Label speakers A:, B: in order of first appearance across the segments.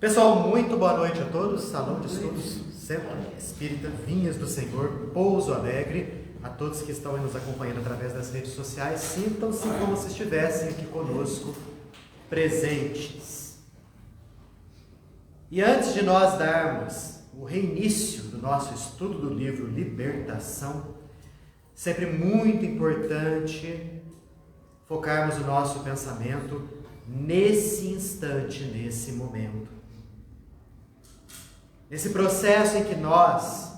A: Pessoal, muito boa noite a todos. Salão de Estudos Centro Espírita Vinhas do Senhor, Pouso Alegre. A todos que estão nos acompanhando através das redes sociais, sintam-se como se estivessem aqui conosco, presentes. E antes de nós darmos o reinício do nosso estudo do livro Libertação, sempre muito importante focarmos o nosso pensamento nesse instante, nesse momento. Nesse processo em que nós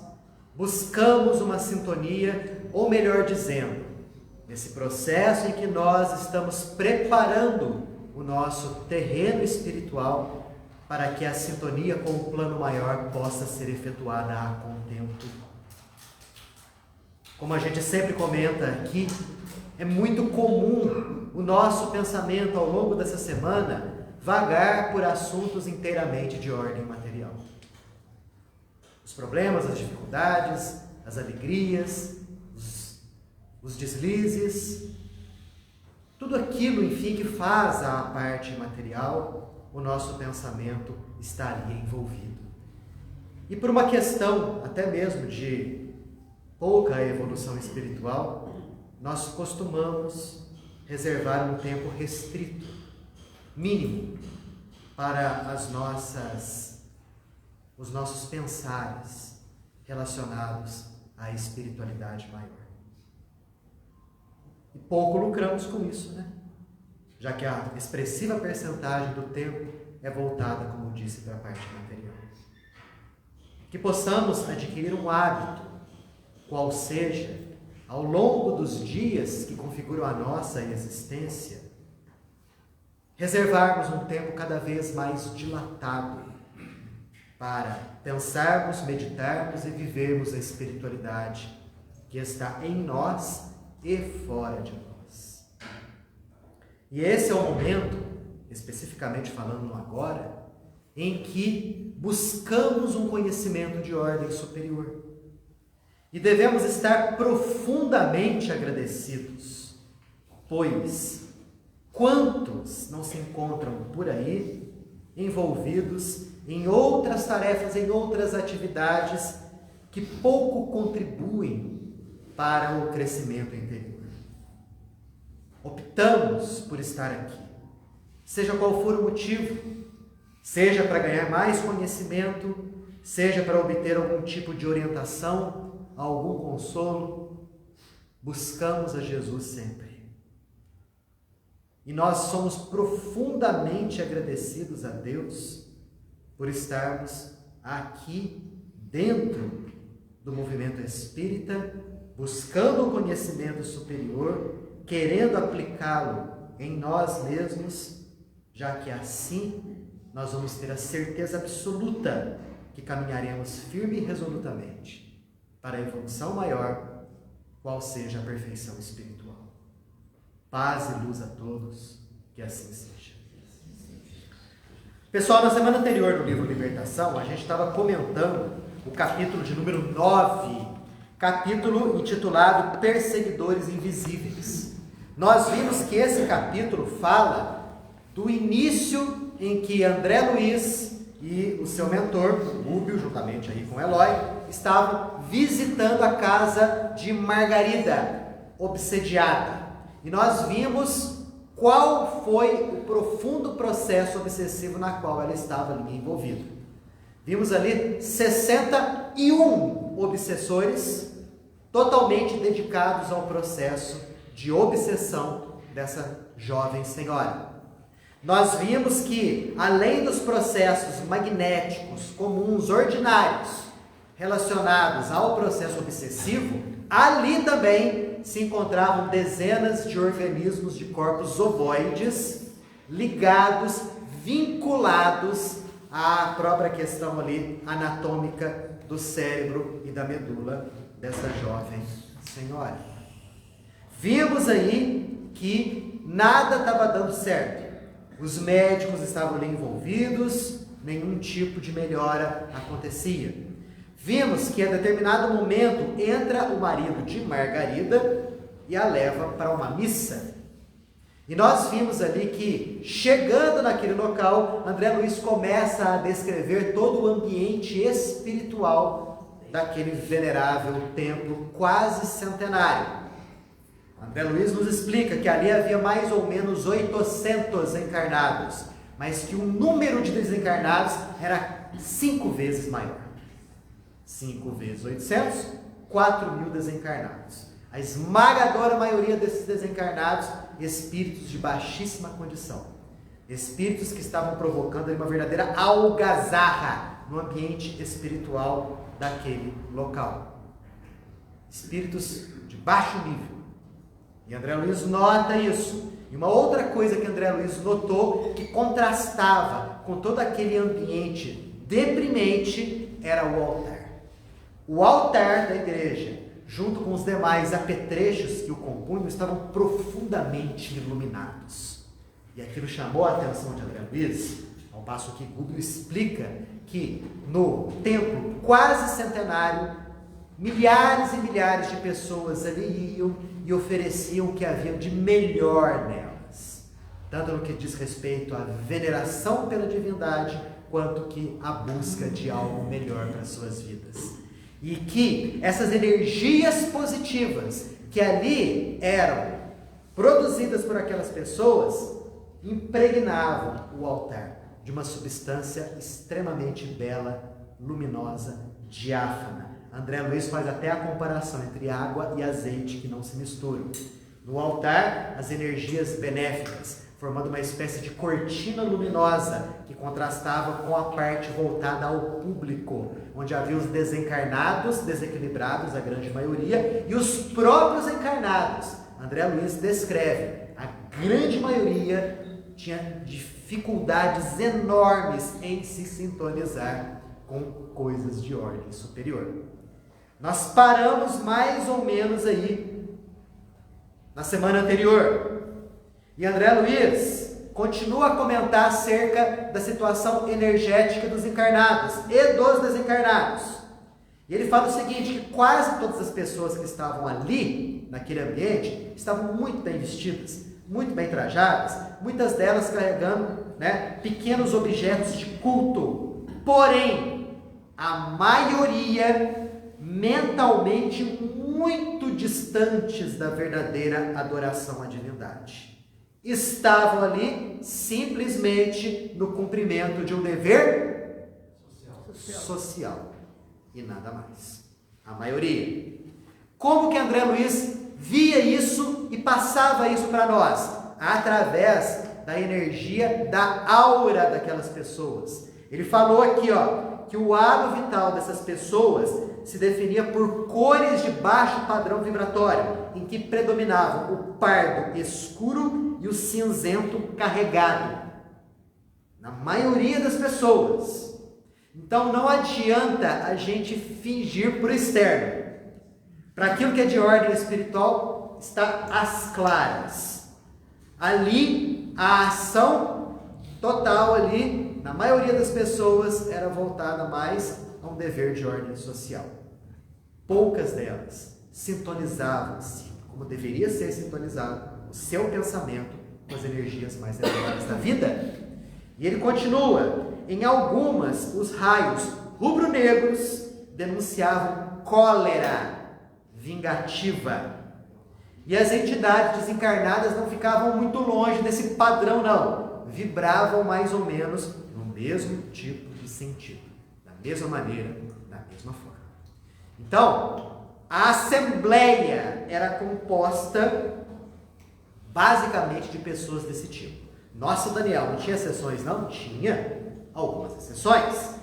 A: buscamos uma sintonia, ou melhor dizendo, nesse processo em que nós estamos preparando o nosso terreno espiritual para que a sintonia com o plano maior possa ser efetuada a contento. Como a gente sempre comenta aqui, é muito comum o nosso pensamento ao longo dessa semana vagar por assuntos inteiramente de ordem material. Os problemas, as dificuldades, as alegrias, os deslizes, tudo aquilo, enfim, que faz a parte material, o nosso pensamento está ali envolvido. E por uma questão até mesmo de pouca evolução espiritual, nós costumamos reservar um tempo restrito, mínimo, para os nossos pensares relacionados à espiritualidade maior. E pouco lucramos com isso, né? Já que a expressiva percentagem do tempo é voltada, como disse, para a parte material. Que possamos adquirir um hábito, qual seja, ao longo dos dias que configuram a nossa existência, reservarmos um tempo cada vez mais dilatado para pensarmos, meditarmos e vivermos a espiritualidade que está em nós e fora de nós. E esse é o momento, especificamente falando agora, em que buscamos um conhecimento de ordem superior. E devemos estar profundamente agradecidos, pois quantos não se encontram por aí envolvidos em outras tarefas, em outras atividades que pouco contribuem para o crescimento interior. Optamos por estar aqui, seja qual for o motivo, seja para ganhar mais conhecimento, seja para obter algum tipo de orientação, algum consolo, buscamos a Jesus sempre. E nós somos profundamente agradecidos a Deus por estarmos aqui dentro do movimento espírita, buscando o conhecimento superior, querendo aplicá-lo em nós mesmos, já que assim nós vamos ter a certeza absoluta que caminharemos firme e resolutamente para a evolução maior, qual seja a perfeição espiritual. Paz e luz a todos, que assim seja. Pessoal, na semana anterior do livro Libertação, a gente estava comentando o capítulo de número 9, capítulo intitulado Perseguidores Invisíveis. Nós vimos que esse capítulo fala do início em que André Luiz e o seu mentor, Rúbio, juntamente aí com Eloy, estavam visitando a casa de Margarida, obsediada. E nós vimos qual foi o profundo processo obsessivo na qual ela estava ali envolvida. Vimos ali 61 obsessores totalmente dedicados ao processo de obsessão dessa jovem senhora. Nós vimos que, além dos processos magnéticos comuns, ordinários, relacionados ao processo obsessivo, ali também se encontravam dezenas de organismos de corpos ovoides ligados, vinculados à própria questão ali anatômica do cérebro e da medula dessa jovem senhora. Vimos aí que nada estava dando certo. Os médicos estavam ali envolvidos, nenhum tipo de melhora acontecia. Vimos que a determinado momento entra o marido de Margarida e a leva para uma missa. E nós vimos ali que, chegando naquele local, André Luiz começa a descrever todo o ambiente espiritual daquele venerável templo quase centenário. André Luiz nos explica que ali havia mais ou menos 800 encarnados, mas que o número de desencarnados era 5 vezes maior. 5 vezes 800, 4.000 desencarnados. A esmagadora maioria desses desencarnados, espíritos de baixíssima condição. Espíritos que estavam provocando uma verdadeira algazarra no ambiente espiritual daquele local. Espíritos de baixo nível. E André Luiz nota isso. E uma outra coisa que André Luiz notou, que contrastava com todo aquele ambiente deprimente, era o altar. O altar da igreja, junto com os demais apetrechos que o compunham, estavam profundamente iluminados. E aquilo chamou a atenção de André Luiz, ao passo que Gubbio explica que no templo quase centenário, milhares e milhares de pessoas ali iam e ofereciam o que havia de melhor nelas, tanto no que diz respeito à veneração pela divindade, quanto que à busca de algo melhor para suas vidas. E que essas energias positivas que ali eram produzidas por aquelas pessoas impregnavam o altar de uma substância extremamente bela, luminosa, diáfana. André Luiz faz até a comparação entre água e azeite que não se misturam. No altar, as energias benéficas, formando uma espécie de cortina luminosa que contrastava com a parte voltada ao público, onde havia os desencarnados, desequilibrados, a grande maioria, e os próprios encarnados. André Luiz descreve, a grande maioria tinha dificuldades enormes em se sintonizar com coisas de ordem superior. Nós paramos mais ou menos aí na semana anterior. E André Luiz continua a comentar acerca da situação energética dos encarnados e dos desencarnados. E ele fala o seguinte, que quase todas as pessoas que estavam ali, naquele ambiente, estavam muito bem vestidas, muito bem trajadas, muitas delas carregando, pequenos objetos de culto. Porém, a maioria mentalmente muito distantes da verdadeira adoração à divindade. Estavam ali simplesmente no cumprimento de um dever social e nada mais. A maioria. Como que André Luiz via isso e passava isso para nós? Através da energia, da aura daquelas pessoas. Ele falou aqui, que o halo vital dessas pessoas se definia por cores de baixo padrão vibratório, em que predominavam o pardo escuro e o cinzento carregado, na maioria das pessoas. Então não adianta a gente fingir por externo. Para aquilo que é de ordem espiritual, está às claras. Ali, a ação total ali, na maioria das pessoas, era voltada mais a um dever de ordem social. Poucas delas sintonizavam-se, como deveria ser sintonizado, o seu pensamento com as energias mais elevadas da vida. E ele continua, em algumas, os raios rubro-negros denunciavam cólera vingativa. E as entidades desencarnadas não ficavam muito longe desse padrão, não. Vibravam mais ou menos no mesmo tipo de sentido, da mesma maneira, da mesma forma. Então, a assembleia era composta basicamente de pessoas desse tipo. Nossa, Daniel, não tinha exceções, não? Tinha algumas exceções.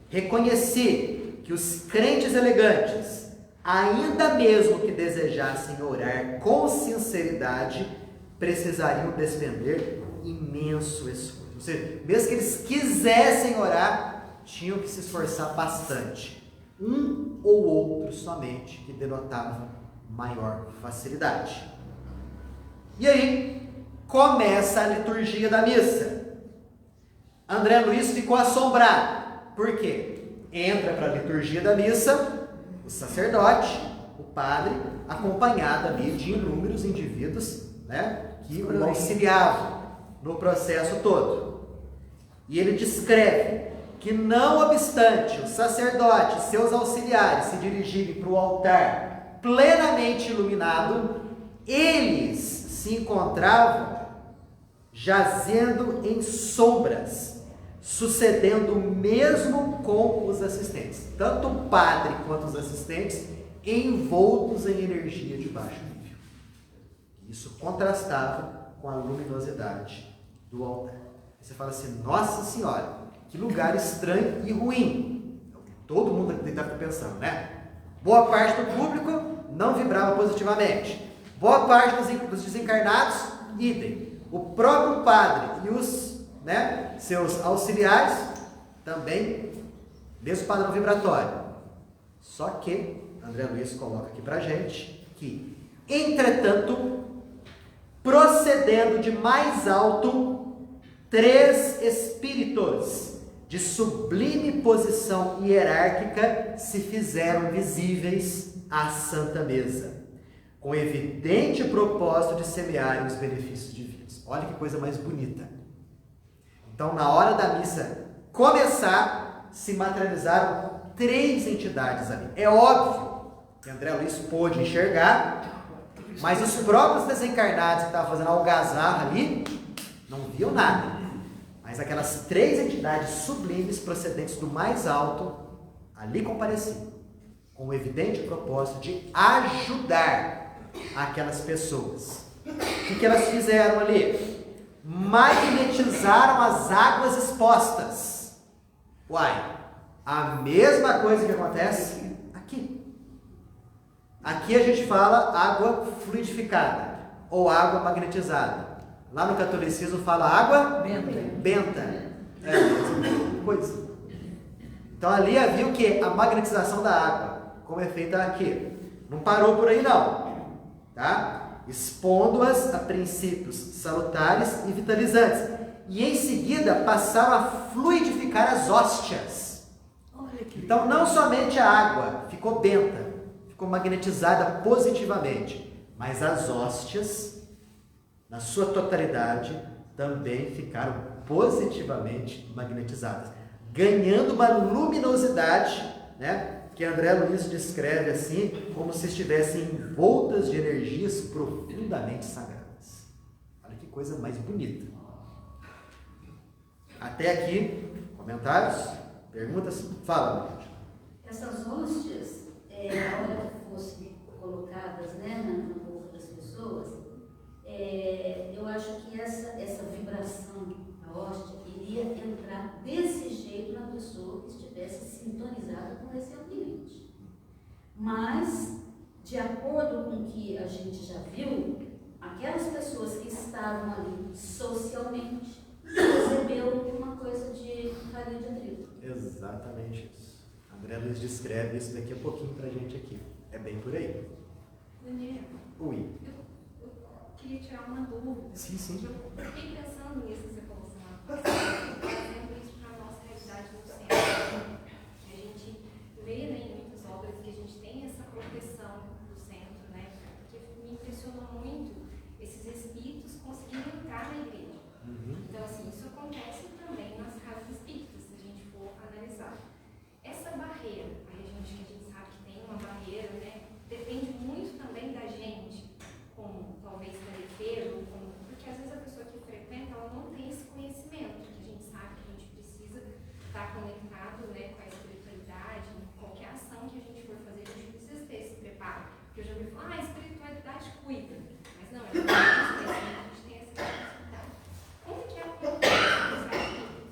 A: Reconheci que os crentes elegantes, ainda mesmo que desejassem orar com sinceridade, precisariam despender imenso esforço. Ou seja, mesmo que eles quisessem orar, tinham que se esforçar bastante. Um ou outro somente que denotava maior facilidade. E aí, começa a liturgia da missa. André Luiz ficou assombrado. Por quê? Entra para a liturgia da missa o sacerdote, o padre, acompanhado ali de inúmeros indivíduos, que o auxiliavam no processo todo. E ele descreve que, não obstante os sacerdotes e seus auxiliares se dirigirem para o altar plenamente iluminado, eles se encontravam jazendo em sombras, sucedendo o mesmo com os assistentes. Tanto o padre quanto os assistentes envoltos em energia de baixo nível. Isso contrastava com a luminosidade do altar. Você fala assim, nossa senhora, que lugar estranho e ruim. Todo mundo deve estar pensando, né? Boa parte do público não vibrava positivamente. Boa parte dos desencarnados, idem. O próprio padre e os seus auxiliares também, mesmo padrão vibratório. Só que André Luiz coloca aqui pra gente que, entretanto, procedendo de mais alto, 3 espíritos de sublime posição hierárquica se fizeram visíveis à Santa Mesa, com evidente propósito de semearem os benefícios divinos. Olha que coisa mais bonita. Então, na hora da missa começar, se materializaram 3 entidades ali. É óbvio que André Luiz pôde enxergar, mas os próprios desencarnados que estavam fazendo algazarra ali não viam nada. Mas aquelas 3 entidades sublimes procedentes do mais alto ali compareciam, com o evidente propósito de ajudar aquelas pessoas. O que elas fizeram ali? Magnetizaram as águas expostas. Uai, a mesma coisa que acontece aqui. Aqui a gente fala água fluidificada ou água magnetizada. Lá no catolicismo fala água benta. Coisa. Então ali havia o que? A magnetização da água, como é feita aqui. Não parou por aí não, tá? Expondo-as a princípios salutares e vitalizantes. E em seguida passaram a fluidificar as hóstias. Então não somente a água ficou benta, ficou magnetizada positivamente, mas as hóstias, na sua totalidade, também ficaram positivamente magnetizadas, ganhando uma luminosidade, que André Luiz descreve assim, como se estivessem envoltas de energias profundamente sagradas. Olha que coisa mais bonita. Até aqui, comentários? Perguntas? Fala, gente.
B: Essas hóstias, na hora que fossem colocadas na boca das pessoas, eu acho que essa vibração da hóstia iria entrar desse jeito na pessoa que estivesse sintonizada com esse ambiente. Mas, de acordo com o que a gente já viu, aquelas pessoas que estavam ali socialmente receberam uma coisa de farinha de trigo.
A: Exatamente isso. André Luiz descreve isso daqui a pouquinho pra gente aqui. É bem por aí.
C: Daniel,
A: Ui.
C: eu queria tirar uma dúvida.
A: Sim.
C: Eu fiquei pensando nisso que você falou semana passada, trazendo isso para a nossa realidade no centro. Que a gente vê em muitas obras que a gente tem essa proteção do centro, porque me impressionou muito esses espíritos conseguirem entrar na igreja. Então, assim, isso acontece também nas casas espíritas, se a gente for analisar. Essa barreira, que a gente sabe que tem uma barreira, depende muito também da gente, como talvez tarefeiro, porque às vezes a pessoa que frequenta, ela não tem esse conhecimento, que a gente sabe que a gente precisa estar conectado com a espiritualidade, qualquer ação que a gente for fazer, a gente precisa ter esse preparo. Porque eu já ouvi falar, a espiritualidade cuida, mas não, a gente tem essa capacidade. Como que é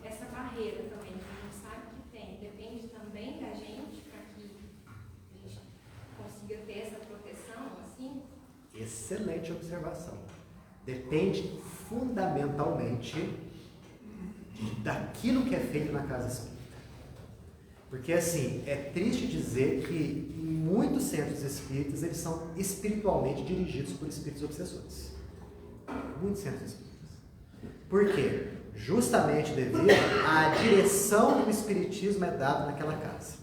C: essa barreira também, que a gente sabe que tem, depende também da gente, para que a gente consiga ter essa proteção, assim?
A: Excelente observação. Depende fundamentalmente daquilo que é feito na casa espírita. Porque, assim, é triste dizer que muitos centros espíritas, eles são espiritualmente dirigidos por espíritos obsessores. Muitos centros espíritas. Por quê? Justamente devido à direção que o espiritismo é dado naquela casa.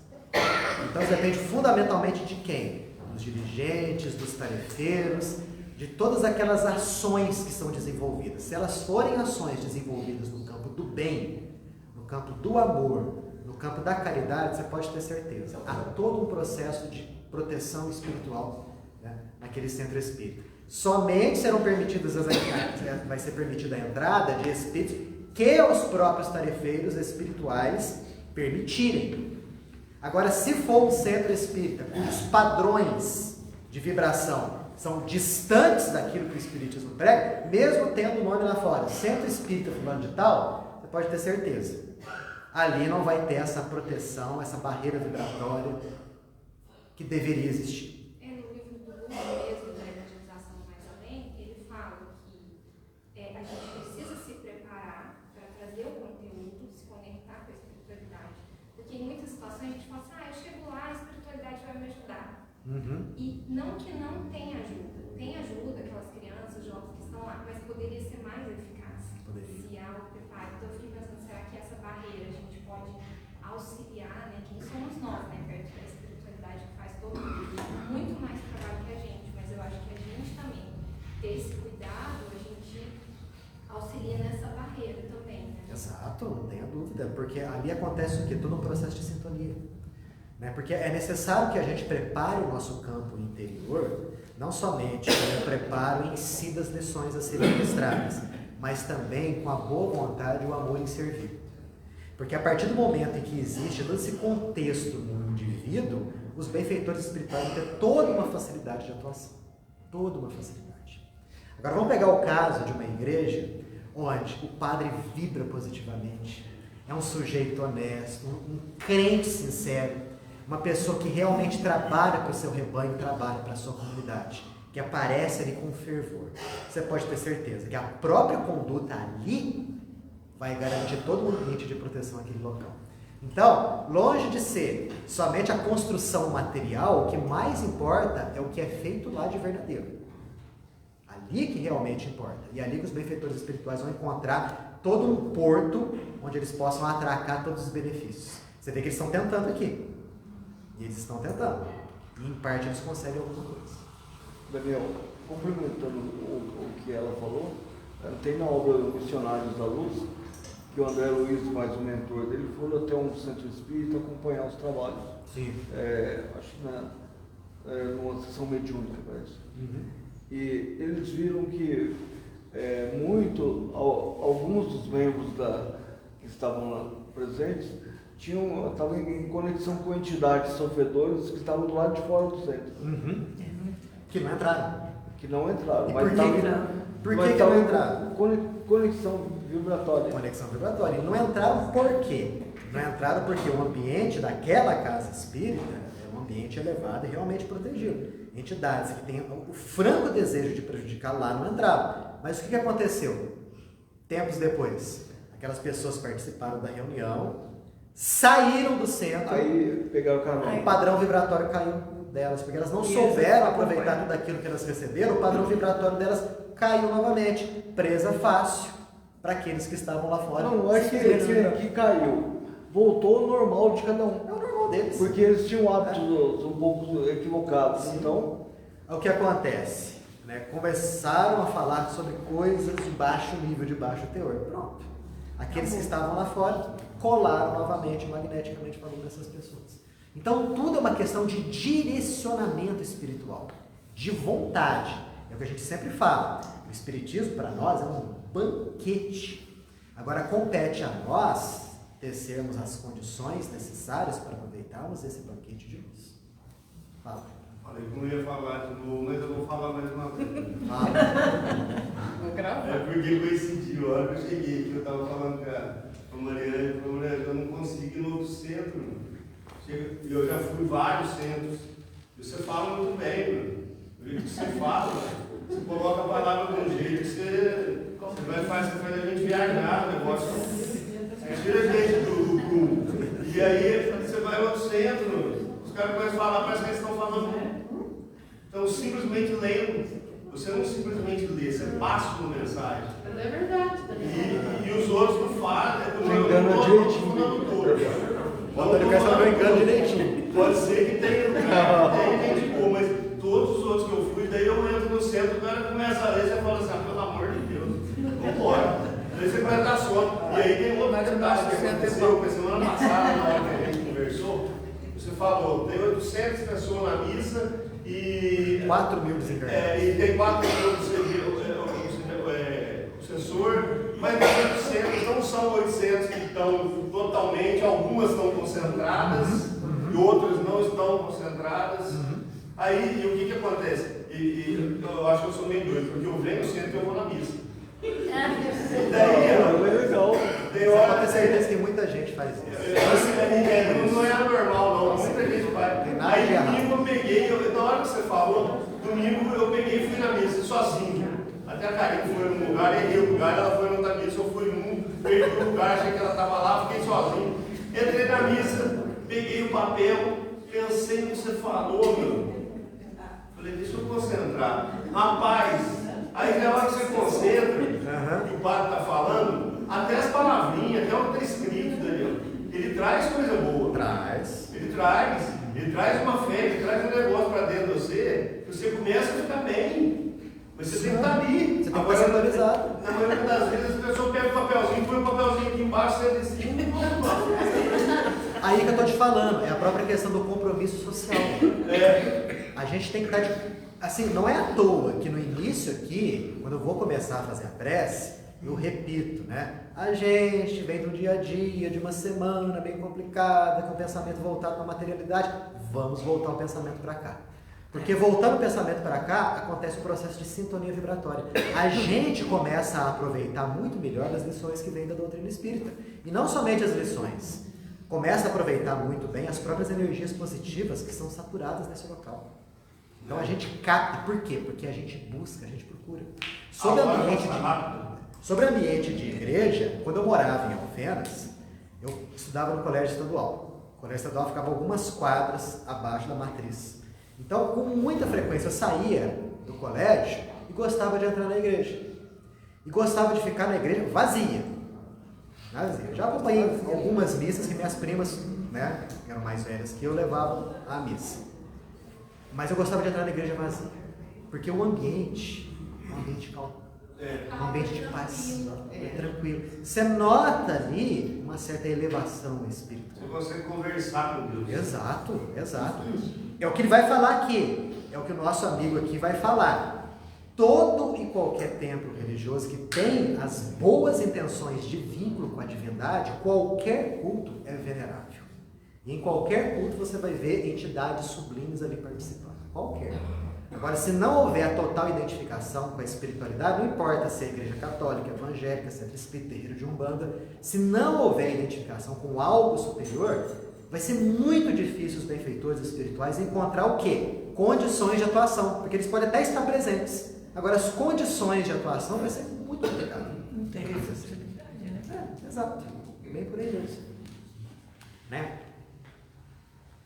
A: Então, isso depende fundamentalmente de quem? Dos dirigentes, dos tarefeiros, de todas aquelas ações que são desenvolvidas. Se elas forem ações desenvolvidas no campo do bem, no campo do amor, no campo da caridade, você pode ter certeza. Há todo um processo de proteção espiritual, né, naquele centro espírita. Somente serão permitidas as entradas, vai ser permitida a entrada de espíritos que os próprios tarefeiros espirituais permitirem. Agora, se for um centro espírita cujos padrões de vibração são distantes daquilo que o espiritismo prega, mesmo tendo o nome lá fora, centro espírita fulano de tal, você pode ter certeza, ali não vai ter essa proteção, essa barreira vibratória que deveria existir.
C: No livro do Buda mesmo, da evangelização mais além, ele fala que a gente precisa se preparar para trazer o conteúdo, se conectar com a espiritualidade. Porque em muitas situações a gente fala assim, eu chego lá, a espiritualidade vai me ajudar. E não que não tenha ajuda. Tem ajuda, aquelas crianças, jovens que estão lá, mas poderia ser mais eficaz. Se há o preparo. Então eu fiquei pensando, será que essa barreira a gente pode auxiliar, né? Quem somos nós, né? Perto da espiritualidade que faz todo muito mais trabalho que a gente, mas eu acho que a gente também ter esse cuidado, a gente auxilia nessa barreira também, né?
A: Exato, não tenha dúvida, porque ali acontece o quê? Todo um processo de sintonia. Né? Porque é necessário que a gente prepare o nosso campo interior, não somente com o preparo em si das lições a serem ministradas, mas também com a boa vontade e o amor em servir. Porque a partir do momento em que existe todo esse contexto no indivíduo, os benfeitores espirituais vão ter toda uma facilidade de atuação. Toda uma facilidade. Agora vamos pegar o caso de uma igreja onde o padre vibra positivamente, é um sujeito honesto, um crente sincero, uma pessoa que realmente trabalha para o seu rebanho, trabalha para a sua comunidade, que aparece ali com fervor. Você pode ter certeza que a própria conduta ali vai garantir todo o ambiente de proteção àquele local. Então, longe de ser somente a construção material, o que mais importa é o que é feito lá de verdadeiro. Ali que realmente importa. E ali que os benfeitores espirituais vão encontrar todo um porto onde eles possam atracar todos os benefícios. Você vê que eles estão tentando aqui. E eles estão tentando. E em parte eles conseguem alguma coisa.
D: Daniel, complementando o que ela falou, tem na obra Missionários da Luz, que o André Luiz, mais o mentor dele, foi até um centro espírita acompanhar os trabalhos.
A: Sim.
D: Acho que numa sessão mediúnica, parece. E eles viram que alguns dos membros que estavam lá presentes estavam em conexão com entidades sofredoras que estavam do lado de fora do centro.
A: Que não entraram.
D: Que não entraram.
A: E
D: mas
A: por que não entraram?
D: Conexão vibratória.
A: Conexão vibratória. E não entraram por quê? Não entraram porque o ambiente daquela casa espírita é um ambiente elevado e realmente protegido. Entidades que têm o franco desejo de prejudicar lá não entraram. Mas o que aconteceu? Tempos depois, aquelas pessoas participaram da reunião, saíram do centro,
D: aí pegaram o canal.
A: O padrão vibratório caiu delas, porque elas não souberam aproveitar tudo aquilo que elas receberam, o padrão vibratório delas caiu novamente, presa fácil para aqueles que estavam lá fora.
D: Não é que caiu, voltou ao normal de cada um.
A: É o normal deles.
D: Porque eles tinham hábitos um pouco equivocados. Sim. Então,
A: o que acontece? Né? Começaram a falar sobre coisas de baixo nível, de baixo teor. Pronto. Aqueles que estavam lá fora colaram novamente, magneticamente falando, dessas pessoas. Então, tudo é uma questão de direcionamento espiritual, de vontade. É o que a gente sempre fala. O espiritismo, para nós, é um banquete. Agora, compete a nós tecermos as condições necessárias para aproveitarmos esse banquete de luz. Fala.
E: Falei que não ia falar de novo, mas eu vou falar mais uma vez.
A: Vou gravar.
E: É porque coincidiu, a hora que eu cheguei aqui, eu estava falando com a Mariana, eu não consigo ir no outro centro. Eu já fui em vários centros. Você fala muito bem, mano. O jeito que você fala, você coloca a palavra de um jeito que você faz a gente viajar no negócio. Você tira a gente do grupo. E aí você vai ao outro centro, os caras começam a falar, parece que eles estão falando. Então, simplesmente lendo. Você não simplesmente lê, você passa uma mensagem.
F: Mas é verdade.
E: E os outros não falam.
D: Engana direitinho.
A: Eu engano direitinho.
E: Pode ser que tenha gente boa, mas todos os outros que eu fui, daí eu entro no centro, o cara detalhe que aconteceu, porque semana passada, na hora que a gente conversou, você falou, tem 800 pessoas na missa e
A: 4 mil desencarnados.
E: e tem 4 mil o sensor, mas tem 800, não são 800 que estão totalmente, algumas estão concentradas e outras não estão concentradas. Aí, o que acontece? Eu acho que eu sou meio doido, porque eu venho sempre eu vou na missa. E daí,
D: É legal.
E: tem
A: Você
E: hora
A: pode ter certeza que muita gente faz isso.
E: não é anormal, não. Muita gente faz.
A: Tem nada
E: Aí
A: de errado.
E: domingo eu peguei, na hora que você falou, domingo eu peguei e fui na missa sozinho. Até a Karine foi num lugar, errei o lugar, ela foi noutra missa, eu fui num, perdi o lugar, achei que ela estava lá, fiquei sozinho. Entrei na missa, peguei o papel, pensei no que você falou, meu. Falei, deixa eu concentrar. Rapaz, aí na hora que você concentra, que o padre está falando, até as palavrinhas, até o que está escrito, Daniel, ele traz coisa boa.
A: Traz.
E: Ele traz uma fé, ele traz um negócio para dentro de você, que você começa a ficar bem. Mas você tem que estar ali.
A: Você tem que estar centralizado.
E: Na maioria das vezes a pessoa pega o papelzinho, põe o papelzinho aqui embaixo, senta em cima e vamos lá.
A: Aí que eu estou te falando, é a própria questão do compromisso social. A gente tem que estar assim, não é à toa que no início aqui, quando eu vou começar a fazer a prece, eu repito, né? A gente vem do dia a dia, de uma semana bem complicada, com o pensamento voltado para a materialidade, vamos voltar o pensamento para cá. Porque voltando o pensamento para cá, acontece o processo de sintonia vibratória. A gente começa a aproveitar muito melhor as lições que vêm da doutrina espírita. E não somente as lições. Começa a aproveitar muito bem as próprias energias positivas que são saturadas nesse local. Então a gente capta. Por quê? Porque a gente busca, a gente procura. Sobre ambiente de igreja, quando eu morava em Alfenas, eu estudava no colégio estadual. O colégio estadual ficava algumas quadras abaixo da matriz. Então, com muita frequência, eu saía do colégio e gostava de entrar na igreja. E gostava de ficar na igreja vazia. Eu já acompanhei algumas missas que minhas primas, né, que eram mais velhas que eu, levavam à missa. Mas eu gostava de entrar na igreja vazia. Porque o ambiente é um ambiente calmo. Um ambiente de paz. É tranquilo. Você nota ali uma certa elevação espiritual.
E: Você consegue conversar com Deus.
A: Exato. É o que ele vai falar aqui. É o que o nosso amigo aqui vai falar. Todo e qualquer templo religioso que tem as boas intenções de vínculo com a divindade, qualquer culto é venerável. E em qualquer culto você vai ver entidades sublimes ali participando. Qualquer. Agora, se não houver a total identificação com a espiritualidade, não importa se é igreja católica, evangélica, centro espírita, terreiro de umbanda, se não houver identificação com algo superior, vai ser muito difícil os benfeitores espirituais encontrar o quê? Condições de atuação, porque eles podem até estar presentes. Agora, as condições de atuação vai ser muito complicado.
F: Não tem responsabilidade, né?
A: Exato. Bem por aí mesmo. Né?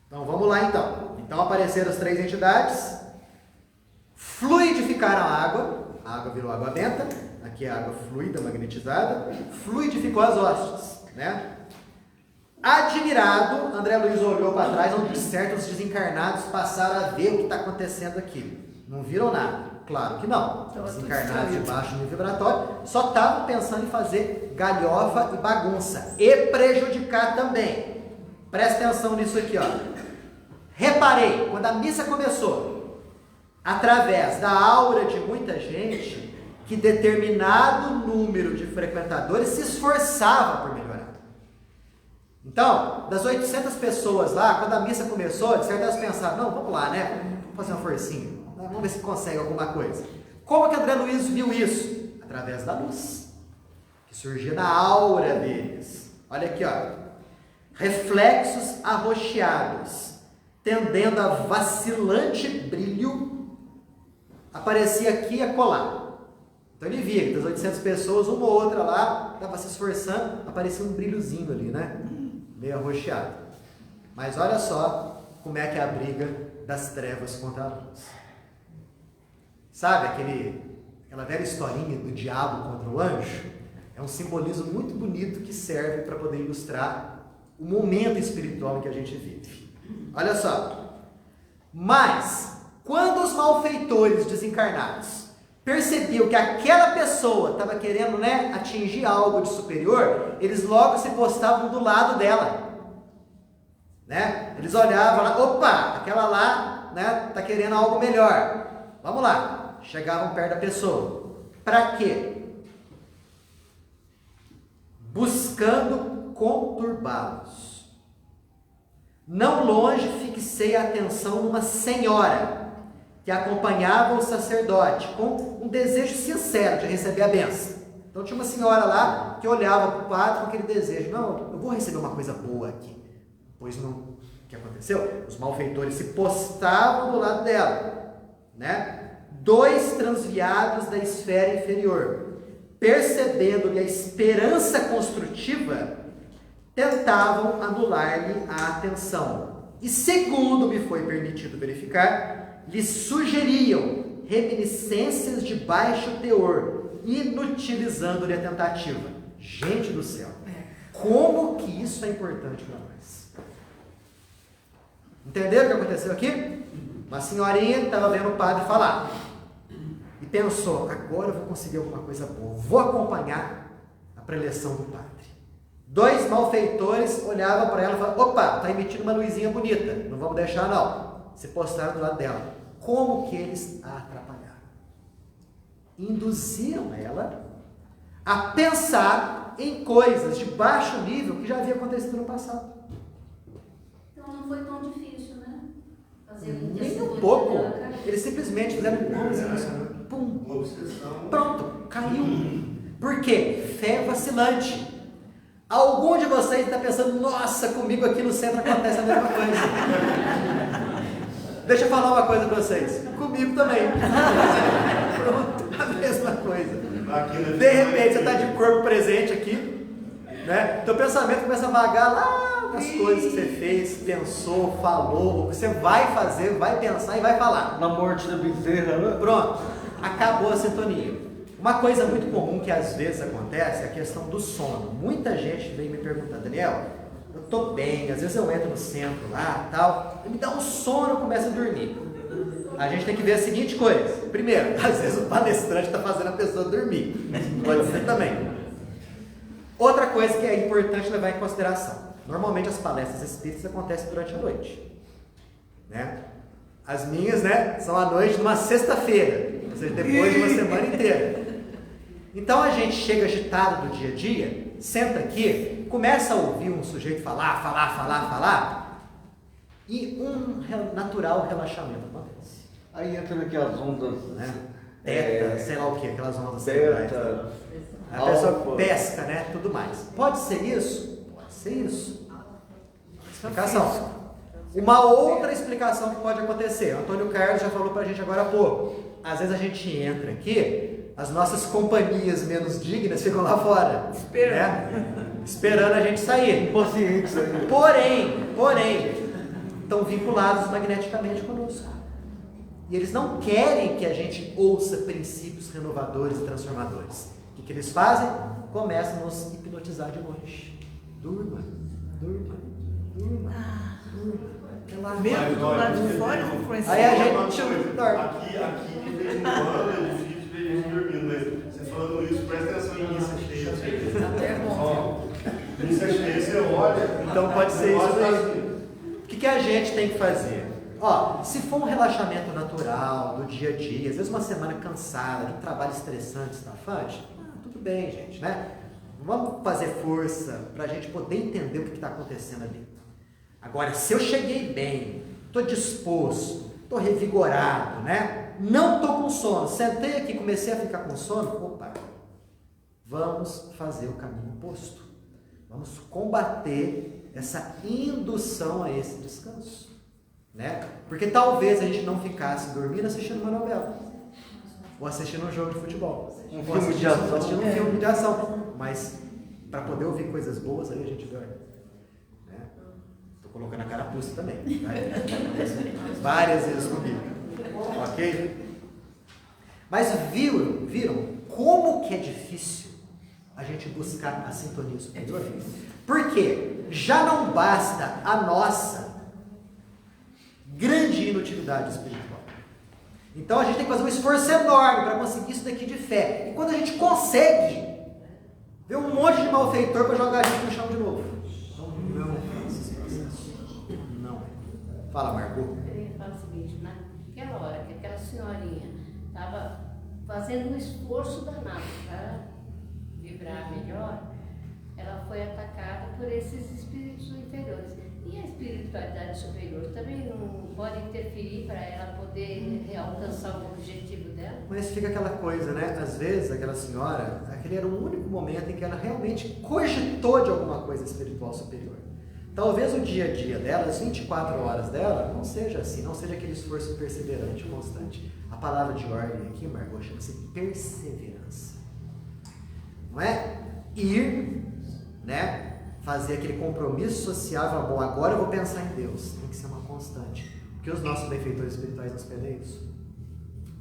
A: Então, vamos lá então. Então, apareceram as 3 entidades, fluidificaram a água virou água benta, aqui é a água fluida, magnetizada, fluidificou as hostes, né? Admirado, André Luiz olhou para trás, onde certos desencarnados passaram a ver o que está acontecendo aqui. Não viram nada? Claro que não. Os desencarnados de baixo nível vibratório só estavam pensando em fazer galhofa e bagunça. E prejudicar também. Presta atenção nisso aqui, ó. Reparei, quando a missa começou, através da aura de muita gente, que determinado número de frequentadores se esforçava por melhorar. Então, das 800 pessoas lá, quando a missa começou, de certo elas pensaram, não, vamos lá, né? Vamos fazer uma forcinha, vamos ver se consegue alguma coisa. Como que André Luiz viu isso? Através da luz, que surgia na aura deles. Olha aqui, ó. Reflexos arroxeados, tendendo a vacilante brilho, aparecia aqui e acolá. Então ele via que das 800 pessoas, uma ou outra lá, estava se esforçando, aparecia um brilhozinho ali, né? Meio arroxeado. Mas olha só como é que é a briga das trevas contra a luz. Sabe aquela velha historinha do diabo contra o anjo? É um simbolismo muito bonito que serve para poder ilustrar o momento espiritual em que a gente vive. Olha só. Mas, quando os malfeitores desencarnados percebiam que aquela pessoa estava querendo, né, atingir algo de superior, eles logo se postavam do lado dela. Né? Eles olhavam lá, opa, aquela lá, né, tá querendo algo melhor. Vamos lá. Chegavam perto da pessoa. Para quê? Buscando conturbá-los. Não longe fixei a atenção numa senhora que acompanhava o sacerdote com um desejo sincero de receber a bênção. Então tinha uma senhora lá que olhava para o padre com aquele desejo, não, eu vou receber uma coisa boa aqui. Pois não, o que aconteceu? Os malfeitores se postavam do lado dela, né? 2 transviados da esfera inferior, percebendo-lhe a esperança construtiva, tentavam anular-lhe a atenção. E segundo me foi permitido verificar, lhe sugeriam reminiscências de baixo teor, inutilizando-lhe a tentativa. Gente do céu, como que isso é importante para nós? Entenderam o que aconteceu aqui? Uma senhorinha estava vendo o padre falar e pensou, agora eu vou conseguir alguma coisa boa, vou acompanhar a preleção do padre. 2 malfeitores olhavam para ela e falavam, opa, está emitindo uma luzinha bonita, não vamos deixar não. Se postaram do lado dela. Como que eles a atrapalharam? Induziram ela a pensar em coisas de baixo nível que já havia acontecido no passado.
B: Então não foi tão difícil, né? Fazer
A: Nem um pouco. Eles simplesmente fizeram pum, pronto, caiu. Por quê? Fé vacilante. Algum de vocês está pensando, nossa, comigo aqui no centro acontece a mesma coisa. Deixa eu falar uma coisa para vocês. Comigo também. Pronto, a mesma coisa. De repente você está de corpo presente aqui, né? Teu pensamento começa a vagar lá nas coisas que você fez, pensou, falou, o que você vai fazer, vai pensar e vai falar.
D: Na morte da bezerra, né?
A: Pronto, acabou a sintonia. Uma coisa muito comum que às vezes acontece é a questão do sono. Muita gente vem me perguntar, Daniel, eu estou bem, às vezes eu entro no centro lá, tal, e me dá um sono, eu começo a dormir. A gente tem que ver a seguinte coisa. Primeiro, às vezes o palestrante está fazendo a pessoa dormir. Pode ser também. Outra coisa que é importante levar em consideração. Normalmente as palestras espíritas acontecem durante a noite. Né? As minhas, né, são à noite numa sexta-feira, ou seja, depois de uma semana inteira. Então a gente chega agitado do dia a dia, senta aqui, começa a ouvir um sujeito falar, e um natural relaxamento acontece.
D: Aí entra naquelas ondas,
A: Né? Teta, sei lá o que, aquelas ondas
D: beta,
A: cerebrais. A pessoa
D: alfa.
A: pesca, né? Tudo mais. Pode ser isso? Pode ser isso. Explicação. Uma outra explicação que pode acontecer. O Antônio Carlos já falou pra gente agora há pouco. Às vezes a gente entra aqui, as nossas companhias menos dignas ficam lá fora. Esperando a gente sair.
D: Impacientes aí.
A: Porém, estão vinculados magneticamente conosco. E eles não querem que a gente ouça princípios renovadores e transformadores. O que eles fazem? Começam a nos hipnotizar de longe. Durma.
F: Mesmo do lado de fora, influencia.
A: Aí a gente dorme.
E: Aqui, de vez em quando, é difícil ver gente dormindo, mas você falando isso, presta atenção em missa cheia.
F: Até é bom.
E: Missa cheia, você olha.
A: Então pode ser isso
E: aí.
A: aí. O que a gente tem que fazer? Ó, se for um relaxamento natural, do dia a dia, às vezes uma semana cansada, de um trabalho estressante, estafante, tudo bem, gente, né? Vamos fazer força para a gente poder entender o que está acontecendo ali. Agora, se eu cheguei bem, estou disposto, estou revigorado, né? Não estou com sono, sentei aqui, comecei a ficar com sono, opa, vamos fazer o caminho oposto. Vamos combater essa indução a esse descanso. Né? Porque talvez a gente não ficasse dormindo assistindo uma novela, ou assistindo um jogo de futebol,
D: Um
A: ou
D: filme de ação.
A: assistindo um filme de ação, mas para poder ouvir coisas boas aí a gente dorme. Né? Tô colocando a carapuça também, né? Várias vezes comigo, ok? Mas viram como que é difícil a gente buscar a sintonia superior? Porque já não basta a nossa grande inutilidade espiritual. Então a gente tem que fazer um esforço enorme para conseguir isso daqui de fé. E quando a gente consegue, vê um monte de malfeitor para jogar a gente no chão de novo. Então não é esse processo. Não é. Fala, Margot.
G: Eu ia falar o seguinte, naquela hora que aquela senhorinha estava fazendo um esforço danado para vibrar melhor, ela foi atacada por esses espíritos inferiores. E a espiritualidade superior também não pode interferir para ela poder alcançar o objetivo dela?
A: Mas fica aquela coisa, né? Às vezes aquela senhora, aquele era o único momento em que ela realmente cogitou de alguma coisa espiritual superior. Talvez o dia a dia dela, as 24 horas dela, não seja assim, não seja aquele esforço perseverante, constante. A palavra de ordem aqui, Margot, chama-se perseverança. Não é ir, né? Fazer aquele compromisso social, falar, bom, agora eu vou pensar em Deus. Tem que ser uma constante. Porque os nossos benfeitores espirituais nos pedem isso.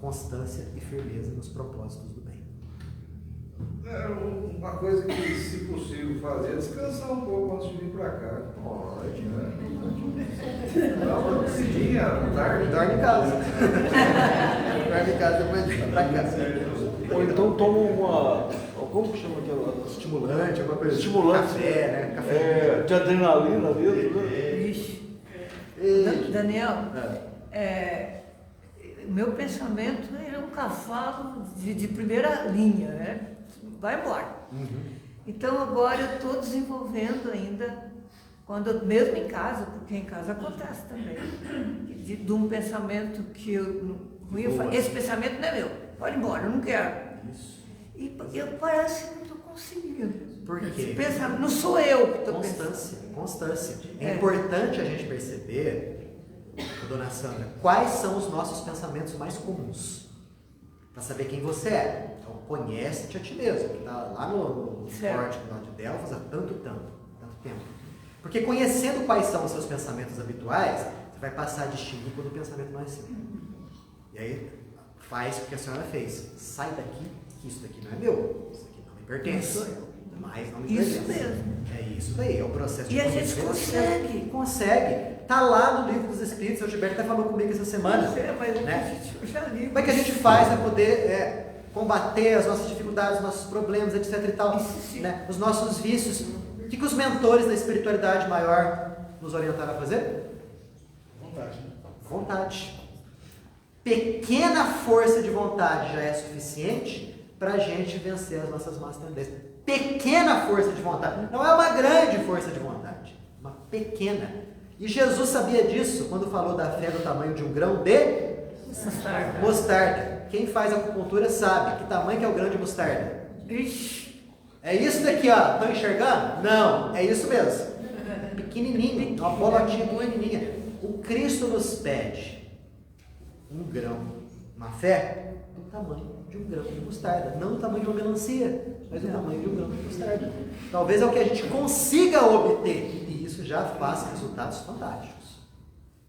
A: Constância e firmeza nos propósitos do bem.
H: Uma coisa que, se possível, fazer é descansar um pouco antes de vir para cá.
A: Pode,
H: Dá uma dormidinha, tarde.
A: Dorme em casa. Dorme em casa depois de ir para casa.
D: Ou então toma uma... Como que chama aquela?
A: Estimulante, alguma coisa.
D: Estimulante.
A: Café, né? Café.
D: De adrenalina dentro, né?
F: Ixi. Daniel, meu pensamento é um cavalo de primeira linha, né? Vai embora. Então agora eu estou desenvolvendo ainda, mesmo em casa, porque em casa acontece também, de um pensamento que eu não ia fazer. Esse pensamento não é meu, pode ir embora, eu não quero.
A: Isso.
F: E eu parece que não estou conseguindo.
A: Por quê?
F: Não sou eu que estou pensando.
A: Constância. É importante a gente perceber, dona Sandra, quais são os nossos pensamentos mais comuns. Para saber quem você é. Então, conhece-te a ti mesmo, que está lá no forte de Delfos há tanto tempo. Porque conhecendo quais são os seus pensamentos habituais, você vai passar a distinguir quando o pensamento não é seu. E aí, faz o que a senhora fez. Sai daqui, que isso daqui não é meu. Isso aqui não me pertence.
F: Não sou eu.
A: Mas não me pertence.
F: Isso mesmo.
A: É isso daí, é o processo de
F: E a gente
A: consegue. Consegue. Está lá no livro dos Espíritos, o Gilberto até falou comigo essa semana.
F: Mas
A: né?
F: eu já li.
A: Como é que a gente faz para poder combater as nossas dificuldades, os nossos problemas, etc. e tal, né? Os nossos vícios? O que os mentores da espiritualidade maior nos orientaram a fazer? Vontade. Pequena força de vontade já é suficiente para a gente vencer as nossas más tendências. Pequena força de vontade. Não é uma grande força de vontade. Uma pequena. E Jesus sabia disso quando falou da fé do tamanho de um grão de mostarda. Quem faz acupuntura sabe que tamanho que é o grão de mostarda.
F: Ixi.
A: É isso daqui, ó. Estão enxergando? Não, é isso mesmo. Pequenininho, uma bolotinha pequenininha. O Cristo nos pede um grão, uma fé do tamanho de um grão de mostarda. Não do tamanho de uma melancia, mas do tamanho de um grão de mostarda. Talvez é o que a gente consiga obter. E isso já faz resultados fantásticos.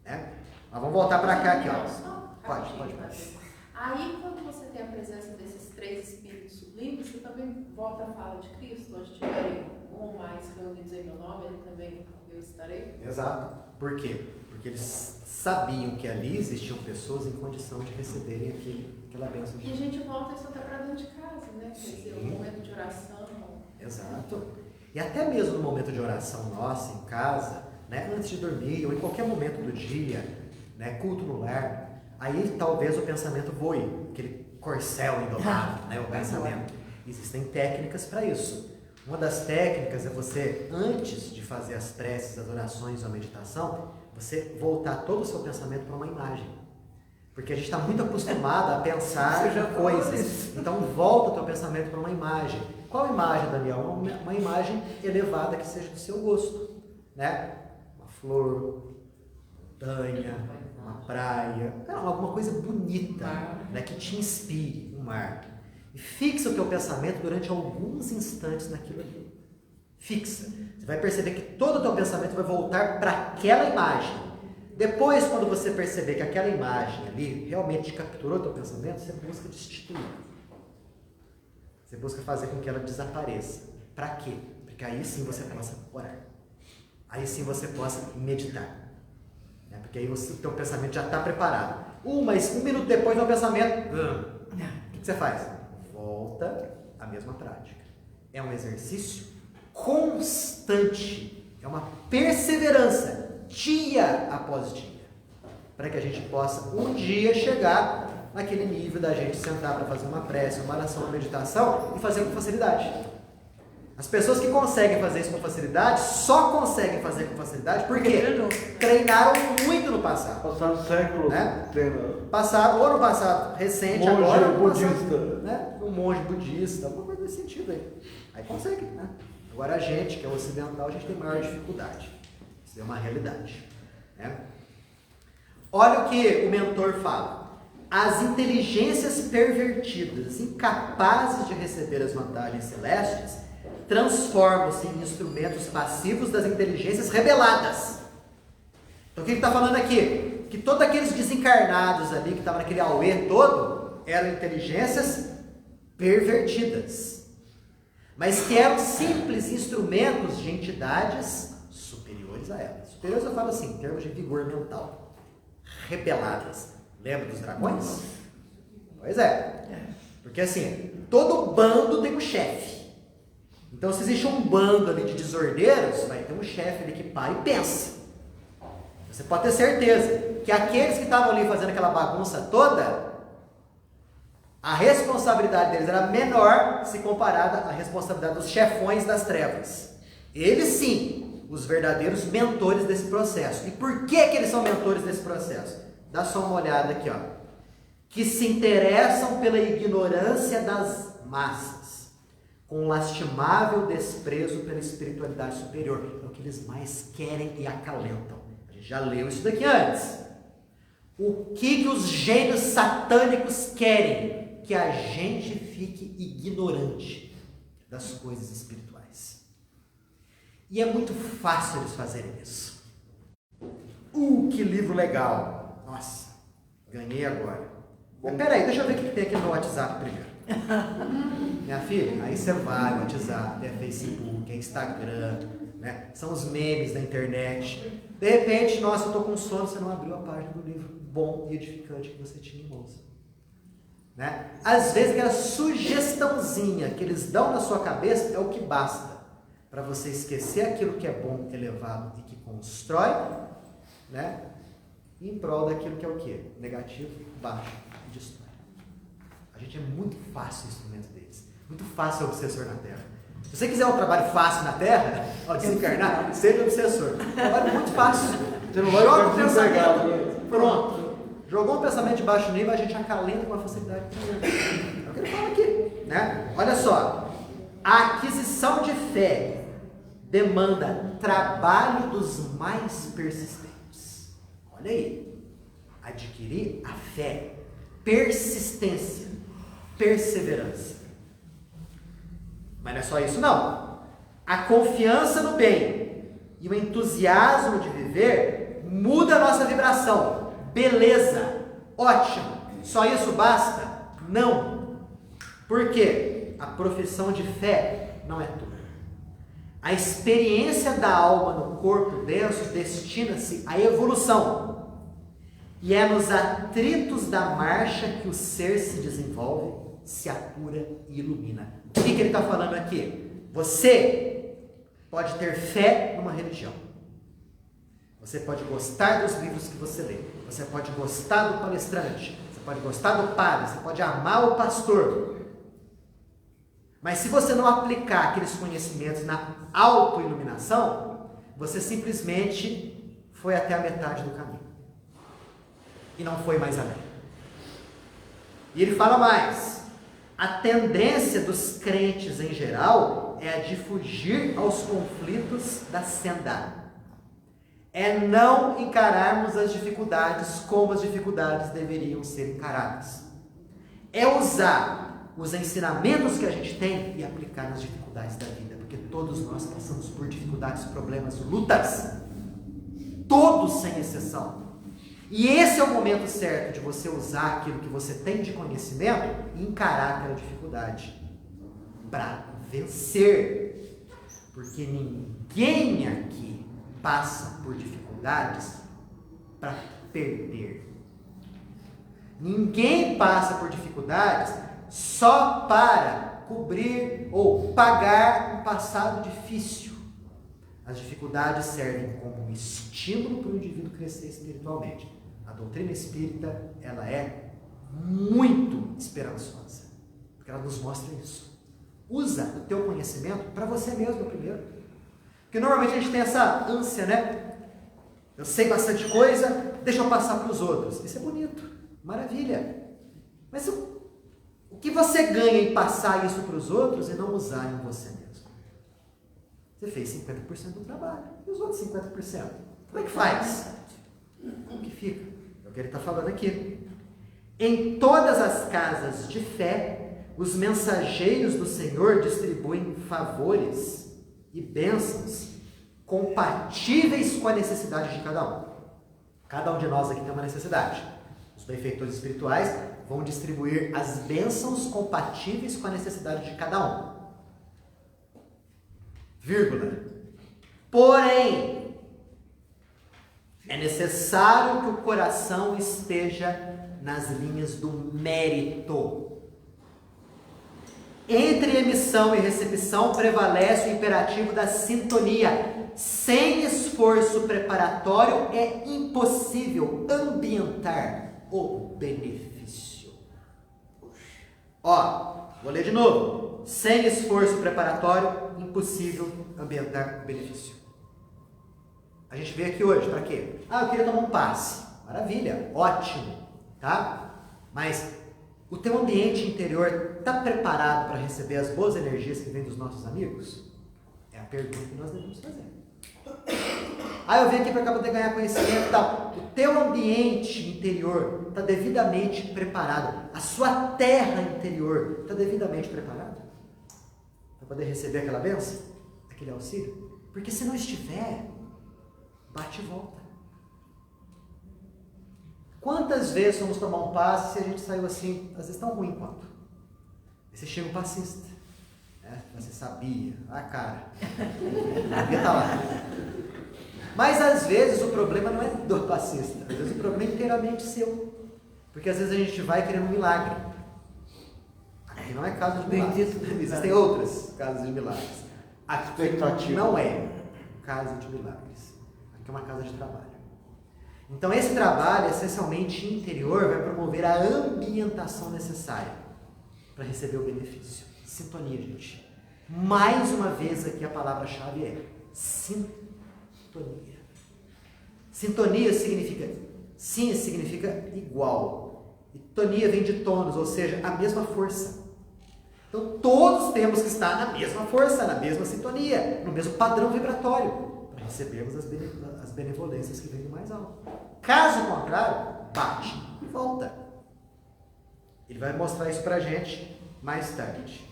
A: Né? Mas vamos voltar para cá aqui, ó. Pode.
I: Aí, quando você tem a presença desses três espíritos sublimes, você também volta à fala de Cristo, onde tiverem um ou mais reunidos em meu nome, ele também eu estarei.
A: Exato. Por quê? Porque eles sabiam que ali existiam pessoas em condição de receberem aquela bênção de
I: E a gente volta isso até para dentro de casa, né? Quer dizer, o momento de oração.
A: Exato. E até mesmo no momento de oração nossa, em casa, né, antes de dormir, ou em qualquer momento do dia, né, culto no lar, aí talvez o pensamento voe, aquele corcel indomado, né, o pensamento. Existem técnicas para isso. Uma das técnicas é você, antes de fazer as preces, as orações ou a meditação, você voltar todo o seu pensamento para uma imagem. Porque a gente está muito acostumado a pensar em coisas. Então volta o teu pensamento para uma imagem. Qual imagem, Daniel? Uma imagem elevada que seja do seu gosto. Né? Uma flor, montanha, uma praia, alguma coisa bonita, né, que te inspire, um mar. E fixa o teu pensamento durante alguns instantes naquilo ali. Fixa. Você vai perceber que todo o teu pensamento vai voltar para aquela imagem. Depois, quando você perceber que aquela imagem ali realmente capturou o teu pensamento, você busca destituir. Você busca fazer com que ela desapareça. Para quê? Porque aí sim você possa orar. Aí sim você possa meditar. Porque aí o teu pensamento já está preparado. Mas um minuto depois do pensamento, o que você faz? Volta à mesma prática. É um exercício constante, é uma perseverança, dia após dia, para que a gente possa um dia chegar naquele nível da gente sentar para fazer uma prece, uma oração, uma meditação e fazer com facilidade. As pessoas que conseguem fazer isso com facilidade, só conseguem fazer com facilidade porque treinaram muito no passado.
D: Passaram séculos,
A: né?
D: treinando.
A: Passaram, ou no passado recente,
D: Monge
A: agora.
D: budista.
A: Passado, né? Um monge budista, alguma coisa nesse sentido aí. Aí consegue, né? Agora a gente, que é ocidental, a gente tem maior dificuldade. Isso é uma realidade. Né? Olha o que o mentor fala. As inteligências pervertidas, incapazes de receber as vantagens celestes, transformam-se em instrumentos passivos das inteligências rebeladas. Então o que ele está falando aqui? Que todos aqueles desencarnados ali, que estavam naquele auê todo, eram inteligências pervertidas, mas que eram simples instrumentos de entidades superiores a elas. Superiores eu falo assim, em termos de vigor mental. Rebeladas. Lembra dos dragões? Pois é. Porque assim, todo bando tem um chefe. Então, se existe um bando ali de desordeiros, vai ter um chefe ali que para e pensa. Você pode ter certeza que aqueles que estavam ali fazendo aquela bagunça toda, a responsabilidade deles era menor se comparada à responsabilidade dos chefões das trevas. Eles sim, os verdadeiros mentores desse processo. E por que eles são mentores desse processo? Dá só uma olhada aqui, ó. Que se interessam pela ignorância das massas, com lastimável desprezo pela espiritualidade superior. É o que eles mais querem e acalentam. A gente já leu isso daqui antes. O que os gênios satânicos querem? Que a gente fique ignorante das coisas espirituais. E é muito fácil eles fazerem isso. Que livro legal! Nossa, ganhei agora. Mas peraí, deixa eu ver o que tem aqui no WhatsApp primeiro. Minha filha, aí você vai no WhatsApp, é Facebook, é Instagram, né? São os memes da internet. De repente, nossa, eu tô com sono, você não abriu a página do livro bom e edificante que você tinha em mãos. Né? Às vezes aquela sugestãozinha que eles dão na sua cabeça é o que basta para você esquecer aquilo que é bom, elevado e que constrói, né? Em prol daquilo que é o quê? Negativo, baixo e destrói. A gente é muito fácil o instrumento deles. Muito fácil ser obsessor na Terra. Se você quiser um trabalho fácil na Terra, ao desencarnar, seja obsessor. Um trabalho muito fácil. Você não vai joga o pensamento. Pronto. Jogou um pensamento de baixo nível, a gente acalenta com uma facilidade tremenda. É o que ele fala aqui. Né? Olha só. A aquisição de fé demanda trabalho dos mais persistentes. Olha aí. Adquirir a fé. Persistência. Perseverança. Mas não é só isso não. A confiança no bem e o entusiasmo de viver muda a nossa vibração. Beleza, ótimo. Só isso basta? Não. Por quê? A profissão de fé não é tudo. A experiência da alma no corpo denso destina-se à evolução. E é nos atritos da marcha que o ser se desenvolve, se apura e ilumina. O que ele está falando aqui? Você pode ter fé numa religião. Você pode gostar dos livros que você lê. Você pode gostar do palestrante. Você pode gostar do padre. Você pode amar o pastor. Mas se você não aplicar aqueles conhecimentos na autoiluminação, você simplesmente foi até a metade do caminho. E não foi mais além. E ele fala mais. A tendência dos crentes em geral é a de fugir aos conflitos da senda. É não encararmos as dificuldades como as dificuldades deveriam ser encaradas. É usar os ensinamentos que a gente tem e aplicar nas dificuldades da vida. Porque todos nós passamos por dificuldades, problemas, lutas. Todos sem exceção. E esse é o momento certo de você usar aquilo que você tem de conhecimento e encarar aquela dificuldade para vencer. Porque ninguém aqui passa por dificuldades para perder. Ninguém passa por dificuldades só para cobrir ou pagar um passado difícil. As dificuldades servem como um estímulo para o indivíduo crescer espiritualmente. A doutrina espírita, ela é muito esperançosa, porque ela nos mostra isso. Usa o teu conhecimento para você mesmo primeiro. Porque normalmente a gente tem essa ânsia, né? Eu sei bastante coisa, deixa eu passar para os outros. Isso é bonito, maravilha. Mas o que você ganha em passar isso para os outros e não usar em você mesmo? Você fez 50% do trabalho. E os outros 50%? Como é que faz? Como que fica? É o que ele está falando aqui. Em todas as casas de fé, os mensageiros do Senhor distribuem favores e bênçãos compatíveis com a necessidade de cada um. Cada um de nós aqui tem uma necessidade. Os benfeitores espirituais vão distribuir as bênçãos compatíveis com a necessidade de cada um. Vírgula. Porém, é necessário que o coração esteja nas linhas do mérito. Entre emissão e recepção prevalece o imperativo da sintonia. Sem esforço preparatório é impossível ambientar o benefício. Ó, vou ler de novo. Sem esforço preparatório, impossível ambientar o benefício. A gente veio aqui hoje para quê? Eu queria tomar um passe. Maravilha, ótimo, tá? Mas o teu ambiente interior está preparado para receber as boas energias que vêm dos nossos amigos? É a pergunta que nós devemos fazer. Eu vim aqui para cá poder ganhar conhecimento e tal. O teu ambiente interior está devidamente preparado. A sua terra interior está devidamente preparada para poder receber aquela bênção, aquele auxílio? Porque se não estiver, bate e volta. Quantas vezes fomos tomar um passe e a gente saiu assim, às vezes tão ruim quanto? Esse chega um passista. Você sabia, cara, devia estar lá. Mas às vezes o problema não é do passista, às vezes o problema é inteiramente seu. Porque às vezes a gente vai querendo um milagre. Aqui não é caso de milagres. Existem outros casos de milagres. Aqui não é casa de milagres. Aqui é uma casa de trabalho. Então esse trabalho, essencialmente interior, vai promover a ambientação necessária para receber o benefício. Sintonia, gente. Mais uma vez aqui a palavra-chave é sintonia. Sintonia significa, sim, significa igual. E tonia vem de tônus, ou seja, a mesma força. Então todos temos que estar na mesma força, na mesma sintonia, no mesmo padrão vibratório, para recebermos as benevolências que vêm do mais alto. Caso contrário, bate e volta. Ele vai mostrar isso para a gente mais tarde.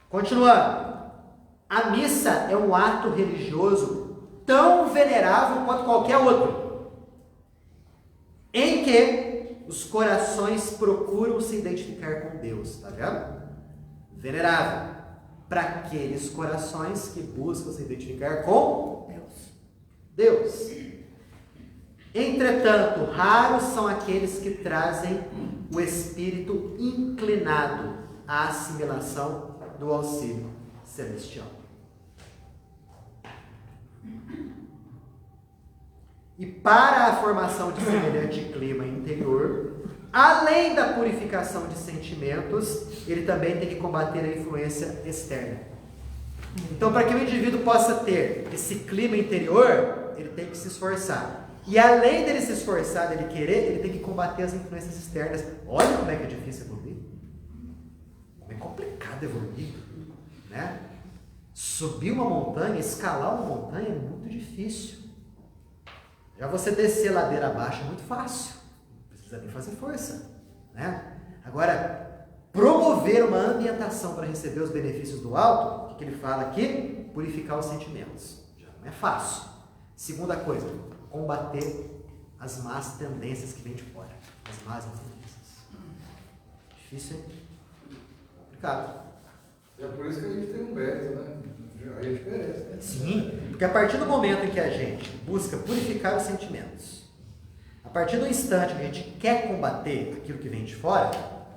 A: Continuando. A missa é um ato religioso tão venerável quanto qualquer outro, em que os corações procuram se identificar com Deus. Está vendo? Venerável. Para aqueles corações que buscam se identificar com Deus. Entretanto, raros são aqueles que trazem o espírito inclinado à assimilação do auxílio celestial. E para a formação de semelhante clima interior, além da purificação de sentimentos, ele também tem que combater a influência externa. Então, para que o indivíduo possa ter esse clima interior, ele tem que se esforçar. E além dele se esforçar, dele querer, ele tem que combater as influências externas. Olha como é que é difícil evoluir. Como é complicado evoluir, né? Subir uma montanha, escalar uma montanha é muito difícil. Já você descer ladeira abaixo é muito fácil. Não precisa nem fazer força, né? Agora, promover uma ambientação para receber os benefícios do alto, o que ele fala aqui? Purificar os sentimentos. Já não é fácil. Segunda coisa, combater as más tendências que vêm de fora. As más tendências. Difícil, hein? Complicado.
H: É por isso que a gente tem um Beto, né? A gente merece, né?
A: Sim, porque a partir do momento em que a gente busca purificar os sentimentos, A partir do instante que a gente quer combater aquilo que vem de fora,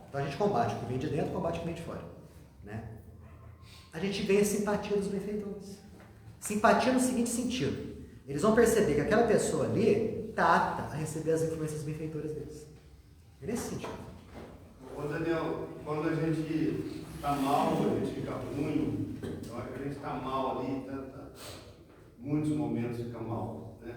A: então a gente combate o que vem de dentro, combate o que vem de fora, né? A gente ganha simpatia dos benfeitores. Simpatia no seguinte sentido: eles vão perceber que aquela pessoa ali está apta a receber as influências benfeitoras deles. É nesse sentido.
E: Ô Daniel, quando a gente está mal, a gente fica ruim, na hora que a gente está mal ali, muitos momentos fica mal, né?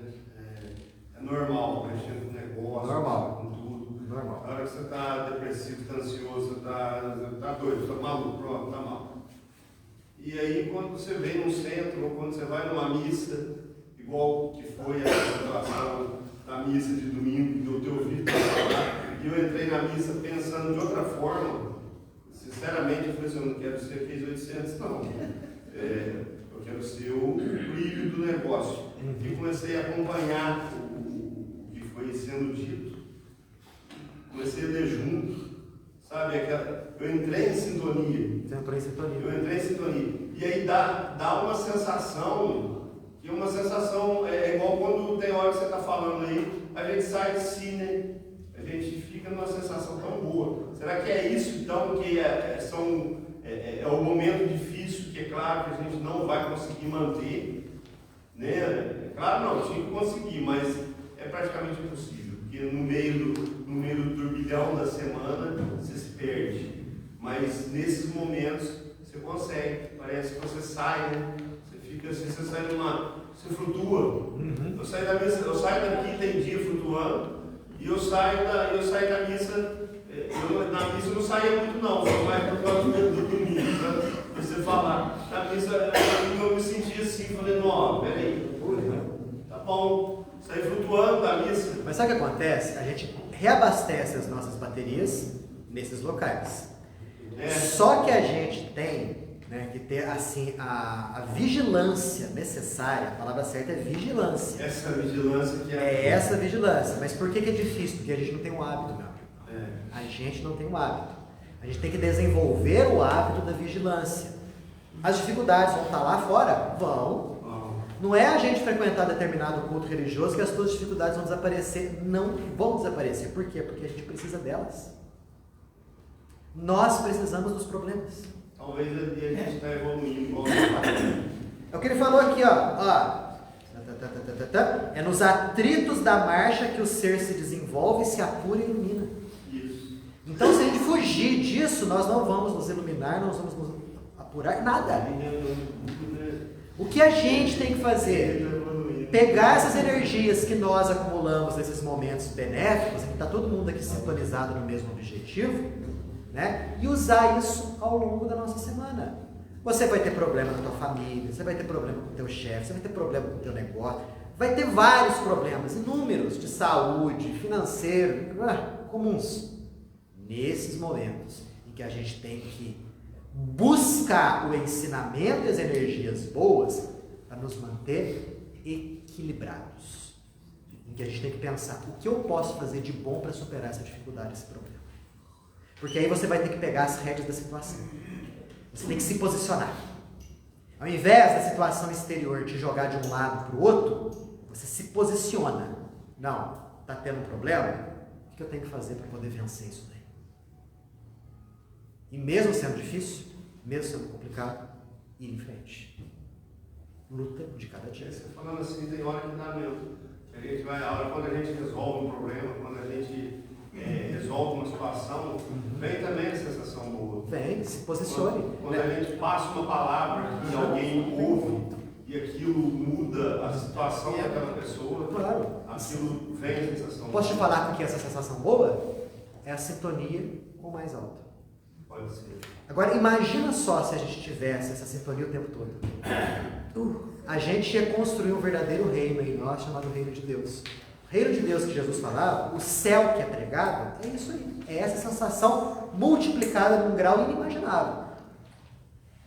E: É normal, mexendo com negócio,
A: Normal.
E: com tudo.
A: Normal.
E: Na hora que você está depressivo, está ansioso, você está doido, está maluco, pronto, está mal. E aí, quando você vem num centro, ou quando você vai numa missa, igual que foi a situação da missa de domingo, que eu te ouvi falar, e eu entrei na missa pensando de outra forma. Sinceramente, eu falei assim: eu não quero ser fez 800, não. Eu quero ser o brilho do negócio. E comecei a acompanhar o que foi sendo dito. Comecei a ler junto. Sabe, eu entrei em sintonia.
A: Você entrou em sintonia.
E: Eu entrei em sintonia. E aí dá uma sensação, que uma sensação é igual quando tem hora que você está falando aí, a gente sai de si, né? A gente fica numa sensação tão boa. Será que é isso então que é o momento difícil, que é claro que a gente não vai conseguir manter, né? É claro, não, tinha que conseguir, mas é praticamente impossível, porque no meio do turbilhão da semana você se perde. Mas nesses momentos você consegue, parece que você sai, né? Você fica assim, você sai você flutua. Eu saio daqui, tem dia flutuando, e eu saio da missa. Na missa eu não saía muito não, só mais por causa do domingo, sabe? Você falar. Na missa eu me sentia assim, falei: não, peraí, tá bom, saí flutuando da missa.
A: Mas sabe o que acontece? A gente reabastece as nossas baterias nesses locais. Só que a gente tem, né, que ter assim a vigilância necessária. A palavra certa é vigilância.
E: Essa vigilância que
A: essa vigilância. Mas por que é difícil? Porque a gente não tem um hábito, meu amigo. A gente não tem um hábito. A gente tem que desenvolver o hábito da vigilância. As dificuldades vão estar lá fora? Vão. Não é a gente frequentar determinado culto religioso que as suas dificuldades vão desaparecer. Não vão desaparecer. Por quê? Porque a gente precisa delas. Nós precisamos dos problemas.
E: Talvez ali a gente está evoluindo.
A: É o que ele falou aqui, ó. É nos atritos da marcha que o ser se desenvolve, se apura e ilumina.
E: Isso.
A: Então, se a gente fugir disso, nós não vamos nos iluminar, não vamos nos apurar, nada. O que a gente tem que fazer? Pegar essas energias que nós acumulamos nesses momentos benéficos, que está todo mundo aqui sintonizado no mesmo objetivo, né? E usar isso ao longo da nossa semana. Você vai ter problema na tua família, você vai ter problema com o teu chefe, você vai ter problema com o teu negócio, vai ter vários problemas, inúmeros, de saúde, financeiro, comuns. Nesses momentos em que a gente tem que buscar o ensinamento e as energias boas para nos manter equilibrados. Em que a gente tem que pensar: o que eu posso fazer de bom para superar essa dificuldade, esse problema? Porque aí você vai ter que pegar as rédeas da situação. Você tem que se posicionar. Ao invés da situação exterior te jogar de um lado para o outro, você se posiciona. Não, está tendo um problema? O que eu tenho que fazer para poder vencer isso daí? E mesmo sendo difícil, mesmo sendo complicado, ir em frente. Luta de cada dia.
E: Você falando assim, tem hora que dá mesmo. A gente vai, a hora quando a gente resolve um problema, quando a gente resolve uma situação, vem também a sensação boa.
A: Vem, se posicione.
E: Quando a gente passa uma palavra e alguém ouve e aquilo muda a situação daquela pessoa,
A: claro,
E: aquilo vem a sensação boa.
A: Posso te falar com que essa sensação boa? É a sintonia com o mais alto.
E: Pode ser.
A: Agora, imagina só se a gente tivesse essa sintonia o tempo todo. A gente ia construir um verdadeiro reino em nós, chamado Reino de Deus. O Reino de Deus que Jesus falava, o céu que é pregado, é isso aí. É essa sensação multiplicada num grau inimaginável.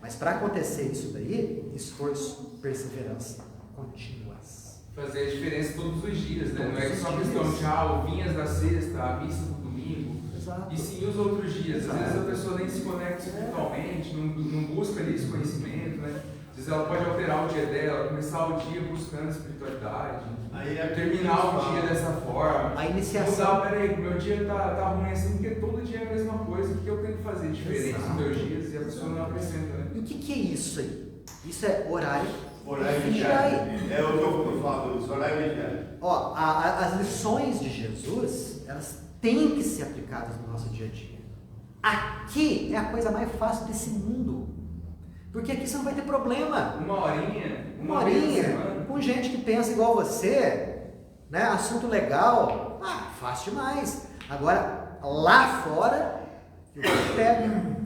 A: Mas para acontecer isso daí, esforço, perseverança contínuas.
J: Fazer a diferença todos os dias, né? Não é só
A: Todos os
J: questão
A: dias.
J: de vinhas da sexta, a missa do domingo.
A: Exato.
J: E sim os outros dias.
A: Exato.
J: Às vezes a pessoa nem se conecta espiritualmente, não busca ali esse conhecimento, né? Às vezes ela pode alterar o dia dela, começar o dia buscando espiritualidade.
E: Aí é
J: terminar o dia dessa forma.
A: A iniciação.
J: Mudar, peraí, meu dia tá ruim assim, porque todo dia é a mesma coisa, o que eu tenho que fazer diferente nos meus dias e a pessoa não acrescenta, né?
A: E o que é isso aí? Isso é horário.
E: Horário vigiário. É o que eu falo, isso, horário vigiário.
A: Ó, as lições de Jesus, elas têm que ser aplicadas no nosso dia a dia. Aqui é a coisa mais fácil desse mundo. Porque aqui você não vai ter problema.
J: Uma horinha,
A: com gente que pensa igual você, né? Assunto legal, fácil demais. Agora, lá fora, eu pego.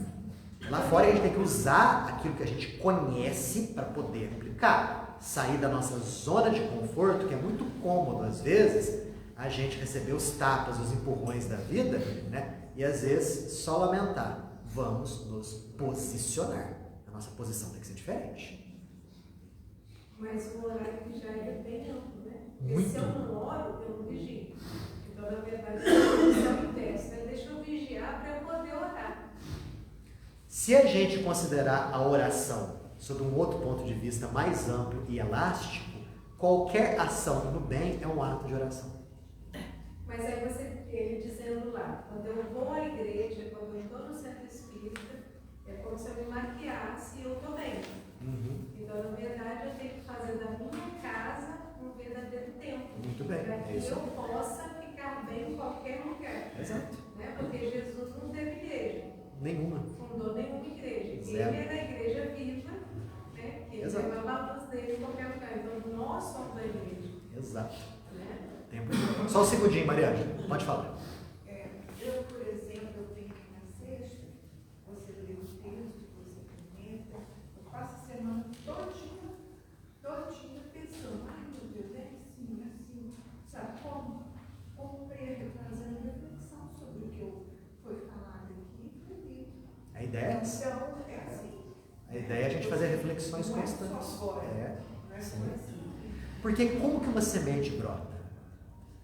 A: Lá fora a gente tem que usar aquilo que a gente conhece para poder aplicar. Sair da nossa zona de conforto, que é muito cômodo às vezes, a gente receber os tapas, os empurrões da vida, né? E às vezes só lamentar. Vamos nos posicionar. A nossa posição tem que ser diferente.
K: Mas o horário que já é bem amplo, né?
A: Muito.
K: Se eu não oro, eu não vigio. Então, na verdade, isso é um teste, né? Deixa eu vigiar para eu poder orar.
A: Se a gente considerar a oração sob um outro ponto de vista mais amplo e elástico, qualquer ação no bem é um ato de oração.
K: Mas aí ele dizendo lá, quando eu vou à igreja, quando eu estou no centro espírita, é como se eu me maquiasse e eu estou bem. Então, na verdade, eu tenho que fazer da minha casa um verdadeiro templo.
A: Muito bem.
K: Para que eu possa ficar bem em qualquer lugar.
A: Exato.
K: Né? Porque Jesus não teve igreja.
A: Nenhuma.
K: Fundou nenhuma igreja.
A: Zero.
K: Ele é da igreja viva, né? Que ele
A: Exato.
K: levava a luz dele em qualquer lugar. Então, nós somos da igreja.
A: Exato.
K: Né?
A: Tempo. Só um segundinho, Mariana. Pode falar.
L: Eu, por exemplo, eu tenho que na sexta, você lê o texto, você comenta, eu passo a semana todinha pensando, ai meu Deus, é assim, sabe como? Trazendo reflexão sobre o que foi falado aqui.
A: A ideia é essa.
L: Então, é assim.
A: A ideia é a gente fazer reflexões
L: Não é
A: constantes.
L: só agora, não é só assim.
A: Porque como que uma semente brota?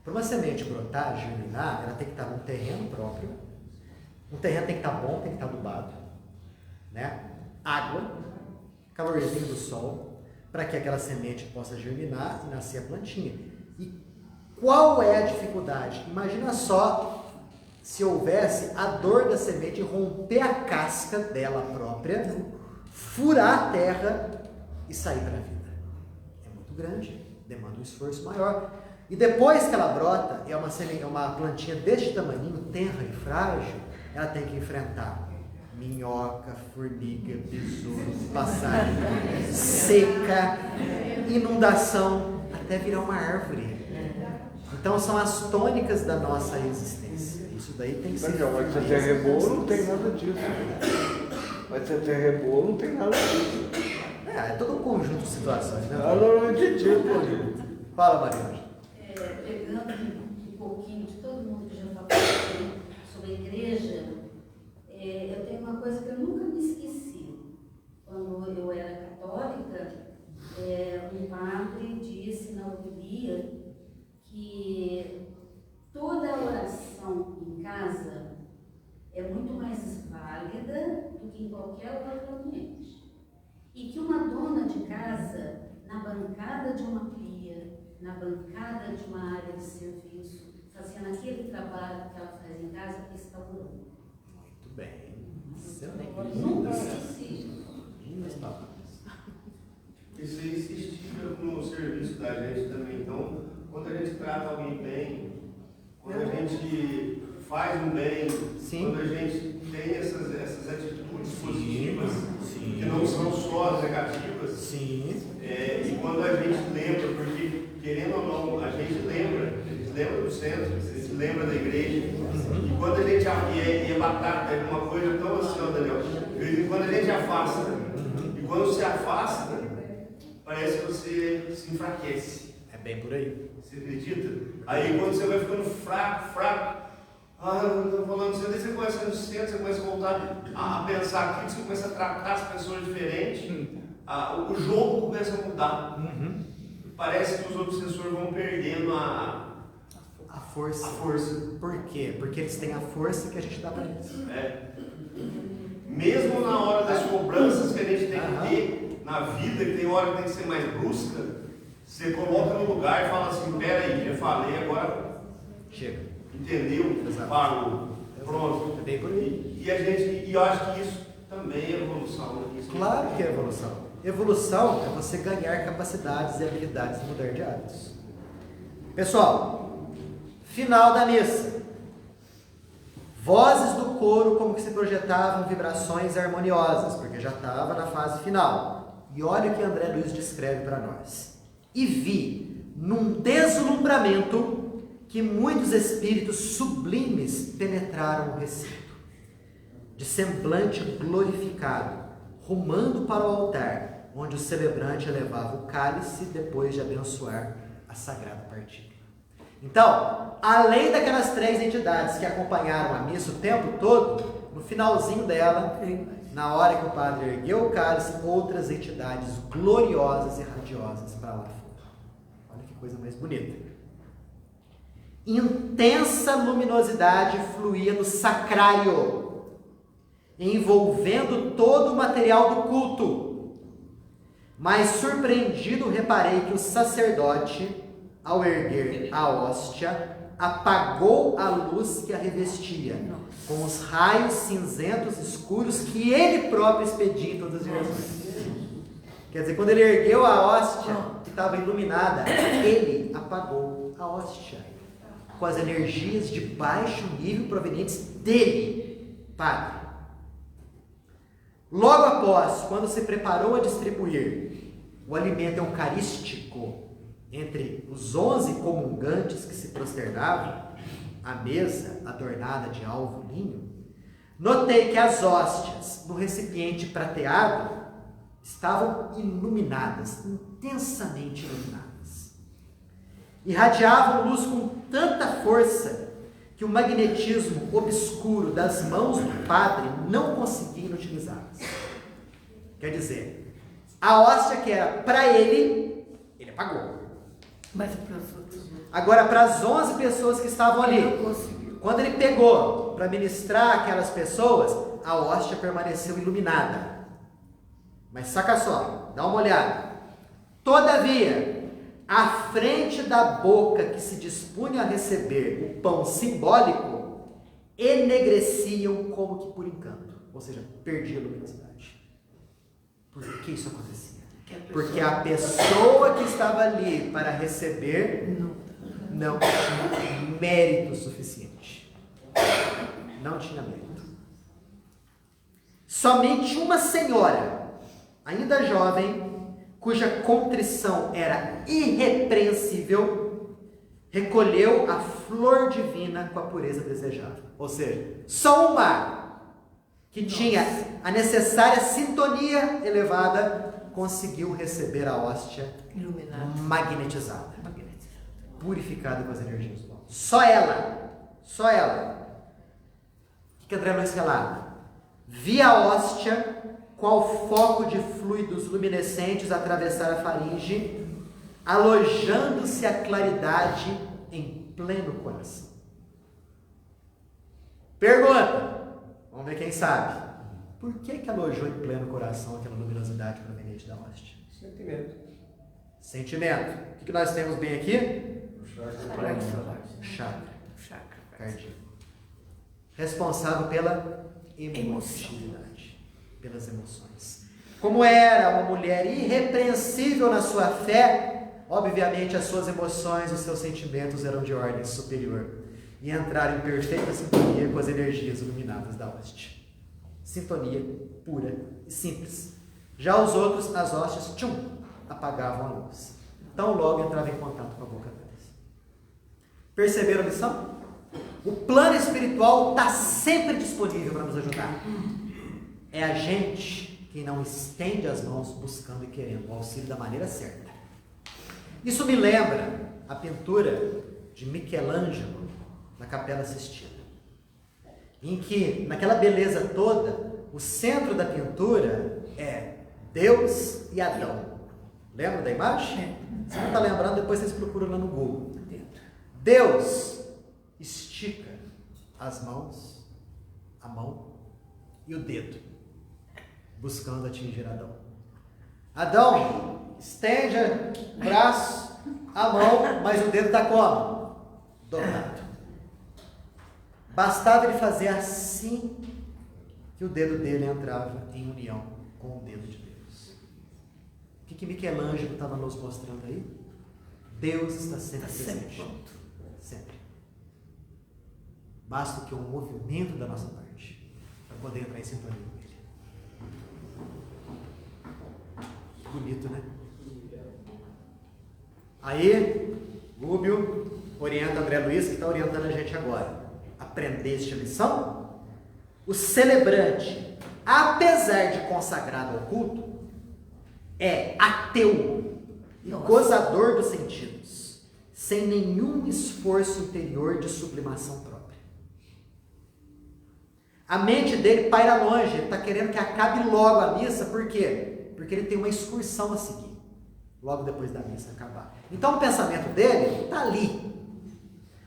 A: Para uma semente brotar, germinar, ela tem que estar num terreno próprio. O terreno tem que estar bom, tem que estar adubado, né? Água, calorzinho do sol, para que aquela semente possa germinar e nascer a plantinha. E qual é a dificuldade? Imagina só se houvesse a dor da semente romper a casca dela própria, furar a terra e sair para a vida. É muito grande, demanda um esforço maior. E depois que ela brota, é uma plantinha deste tamanhinho, tenra e frágil, ela tem que enfrentar minhoca, formiga, besouro, passarinho, seca, inundação, até virar uma árvore. Então são as tônicas da nossa existência. Isso daí tem que ser...
D: Mas se é terrebolo, não tem nada disso. Mas se é terrebolo, não tem nada disso.
A: É todo um conjunto de situações, né?
D: Não entendi, pô.
A: Fala, Maria.
B: Pegando um pouquinho de todo mundo que já falou sobre a igreja, eu tenho uma coisa que eu nunca me esqueci. Quando eu era católica, um padre disse na homilia que toda oração em casa é muito mais válida do que em qualquer outro ambiente. E que uma dona de casa, na bancada de uma pia, na bancada de uma área de serviço, fazendo aquele trabalho que ela faz em casa, está orando.
A: Muito bem. Excelente.
B: Nunca esqueci.
E: Isso aí se estica no serviço da gente também. Então, quando a gente trata alguém bem, quando a gente faz um bem, quando a gente tem essas atitudes positivas, que não são só as negativas, e quando a gente lembra, porque querendo ou não, a gente lembra do centro, a gente lembra da igreja, e quando a gente é batata, é uma coisa tão assim, ó, Daniel, de vez em quando a gente afasta, e quando se afasta, parece que você se enfraquece.
A: É bem por aí.
E: Você acredita? Aí quando você vai ficando fraco, não estou falando, você começa a ir no centro, você começa a voltar a pensar aquilo, você começa a tratar as pessoas diferentes, o jogo começa a mudar. Parece que os obsessores vão perdendo
A: a força. Por quê? Porque eles têm a força que a gente dá para eles.
E: Mesmo na hora das cobranças que a gente tem que ter na vida, que tem hora que tem que ser mais brusca, Você coloca no lugar e fala assim, peraí, já falei, agora
A: chega.
E: Entendeu?
A: Exato.
E: Parou. Pronto.
A: É bem por aí.
E: E eu acho que isso também é evolução. Né?
A: Claro que é evolução. Evolução é você ganhar capacidades e habilidades e mudar de hábitos. Pessoal, final da missa. Vozes do coro como que se projetavam vibrações harmoniosas, porque já estava na fase final. E olha o que André Luiz descreve para nós. E vi, num deslumbramento, que muitos espíritos sublimes penetraram o recinto, de semblante glorificado, rumando para o altar, onde o celebrante elevava o cálice depois de abençoar a sagrada partilha. Então, além daquelas 3 entidades que acompanharam a missa o tempo todo, no finalzinho dela, na hora que o padre ergueu o cálice, outras entidades gloriosas e radiosas para lá fora. Olha que coisa mais bonita. Intensa luminosidade fluía no sacrário, envolvendo todo o material do culto. Mas surpreendido, reparei que o sacerdote, ao erguer a hóstia, apagou a luz que a revestia, com os raios cinzentos escuros que ele próprio expedia em todas as direções. Quer dizer, quando ele ergueu a hóstia, que estava iluminada, ele apagou a hóstia, com as energias de baixo nível provenientes dele, Padre. Logo após, quando se preparou a distribuir o alimento eucarístico entre os 11 comungantes que se prosternavam à mesa adornada de alvo linho, notei que as hóstias no recipiente prateado estavam iluminadas, intensamente iluminadas. Irradiavam luz com tanta força que o magnetismo obscuro das mãos do padre não conseguia inutilizá-las. Quer dizer, a hóstia que era para ele apagou.
F: Mas para os outros.
A: Agora, para as 11 pessoas que estavam ali, quando ele pegou para ministrar aquelas pessoas, a hóstia permaneceu iluminada. Mas saca só, dá uma olhada. Todavia, à frente da boca que se dispunha a receber o pão simbólico, enegreciam como que por encanto. Ou seja, perdia a luminosidade. Por que isso acontecia? Porque a pessoa que estava ali para receber não tinha mérito suficiente. Não tinha mérito. Somente uma senhora, ainda jovem, cuja contrição era irrepreensível, recolheu a flor divina com a pureza desejável. Ou seja, só uma que tinha a necessária sintonia elevada conseguiu receber a hóstia magnetizada, purificada com as energias do alto. Só ela. O que André Luiz relata? Vi a hóstia, qual foco de fluidos luminescentes atravessar a faringe, alojando-se a claridade em pleno coração. Pergunta, vamos ver quem sabe. Por que alojou em pleno coração aquela luminosidade proveniente da hóstia? Sentimento. O que nós temos bem aqui? Chakra cardíaco. Responsável pela emotividade, pelas emoções. Como era uma mulher irrepreensível na sua fé, obviamente as suas emoções, os seus sentimentos eram de ordem superior e entraram em perfeita sintonia com as energias iluminadas da hóstia. Sintonia pura e simples. Já os outros, as hóstias, apagavam a luz. Então logo entrava em contato com a boca deles. Perceberam a lição? O plano espiritual está sempre disponível para nos ajudar. É a gente que não estende as mãos buscando e querendo o auxílio da maneira certa. Isso me lembra a pintura de Michelangelo na Capela Sistina, em que, naquela beleza toda, o centro da pintura é Deus e Adão. Lembra da imagem? Se não está lembrando, depois vocês procuram lá no Google. Deus estica as mãos, a mão e o dedo, buscando atingir Adão. Adão estende o braço, a mão, mas o dedo está como? Dobrado. Bastava ele fazer assim que o dedo dele entrava em união com o dedo de Deus. O que Michelangelo estava nos mostrando aí? Deus está sempre presente. Sempre. Basta que um movimento da nossa parte para poder entrar em sintonia com Ele. Bonito, né? Aí, Rubio orienta André Luiz, que está orientando a gente agora. Aprendeste a lição? O celebrante, apesar de consagrado ao culto, é ateu e gozador dos sentidos, sem nenhum esforço interior de sublimação própria. A mente dele paira longe, ele está querendo que acabe logo a missa, por quê? Porque ele tem uma excursão a seguir, logo depois da missa acabar. Então o pensamento dele está ali,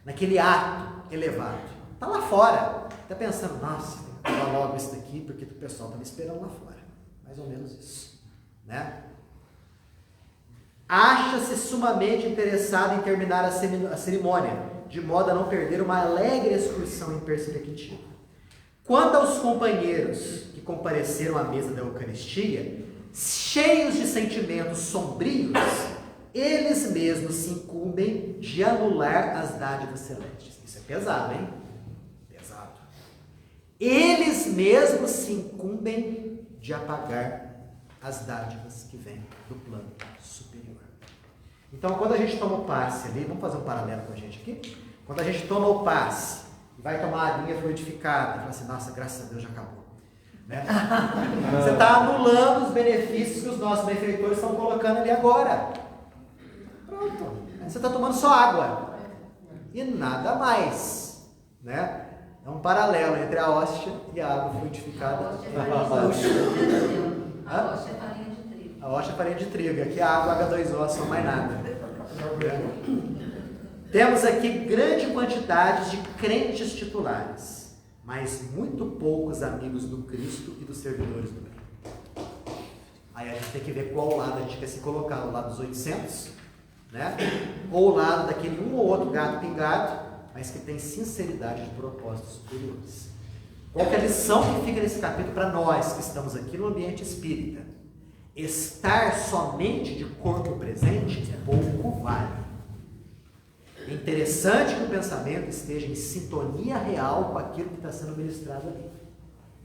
A: naquele ato elevado, está lá fora, está pensando, nossa, tem que acabar logo isso daqui, porque o pessoal está me esperando lá fora. Mais ou menos isso, né? Acha-se sumamente interessado em terminar a cerimônia, de modo a não perder uma alegre excursão imperspectiva. Quanto aos companheiros que compareceram à mesa da Eucaristia, cheios de sentimentos sombrios, eles mesmos se incumbem de anular as dádivas celestes. Isso é pesado, hein? Pesado. Eles mesmos se incumbem de apagar as dádivas que vêm do plano superior. Então, quando a gente toma o passe ali, vamos fazer um paralelo com a gente aqui? Quando a gente toma o passe e vai tomar a aguinha fluidificada, fala assim, nossa, graças a Deus já acabou. Né? Você está anulando os benefícios que os nossos benfeitores estão colocando ali agora. Pronto. Você está tomando só água. E nada mais. Né? É um paralelo entre a hóstia e a água fluidificada.
B: A hóstia é farinha de trigo.
A: A hóstia é farinha de trigo. Aqui a água H2O, só mais nada. Temos aqui grande quantidade de crentes titulares, mas muito poucos amigos do Cristo e dos servidores do bem. Aí a gente tem que ver qual lado a gente quer se colocar, o lado dos 800, né? Ou o lado daquele um ou outro gato pingado, mas que tem sinceridade de propósitos superiores. Qual que é a lição que fica nesse capítulo para nós que estamos aqui no ambiente espírita? Estar somente de corpo presente pouco vale. É interessante que o pensamento esteja em sintonia real com aquilo que está sendo ministrado ali.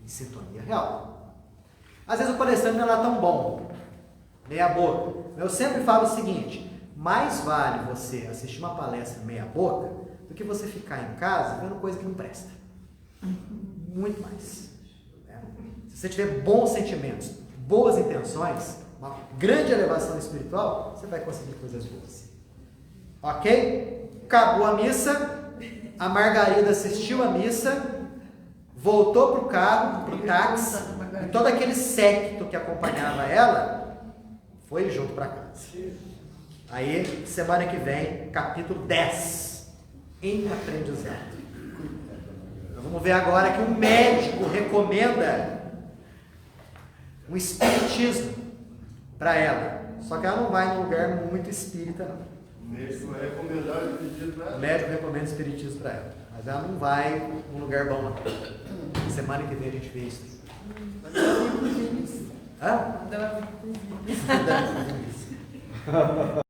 A: Em sintonia real. Às vezes o palestrante não é lá tão bom, meia boca. Eu sempre falo o seguinte, mais vale você assistir uma palestra meia boca do que você ficar em casa vendo coisa que não presta. Muito mais. Né? Se você tiver bons sentimentos, boas intenções, uma grande elevação espiritual, você vai conseguir coisas boas. Ok? Acabou a missa, a Margarida assistiu a missa, voltou para o carro, para o táxi, e todo aquele séquito que acompanhava ela foi junto para casa. Aí, semana que vem, capítulo 10, em aprendizado. Então, vamos ver agora que um médico recomenda um espiritismo para ela. Só que ela não vai num lugar muito espírita, não.
E: O médico vai recomendar o espiritismo para ela.
A: O médico recomenda o espiritismo para ela. Mas ela não vai num lugar bom, não. Semana que vem a gente vê isso. Hã?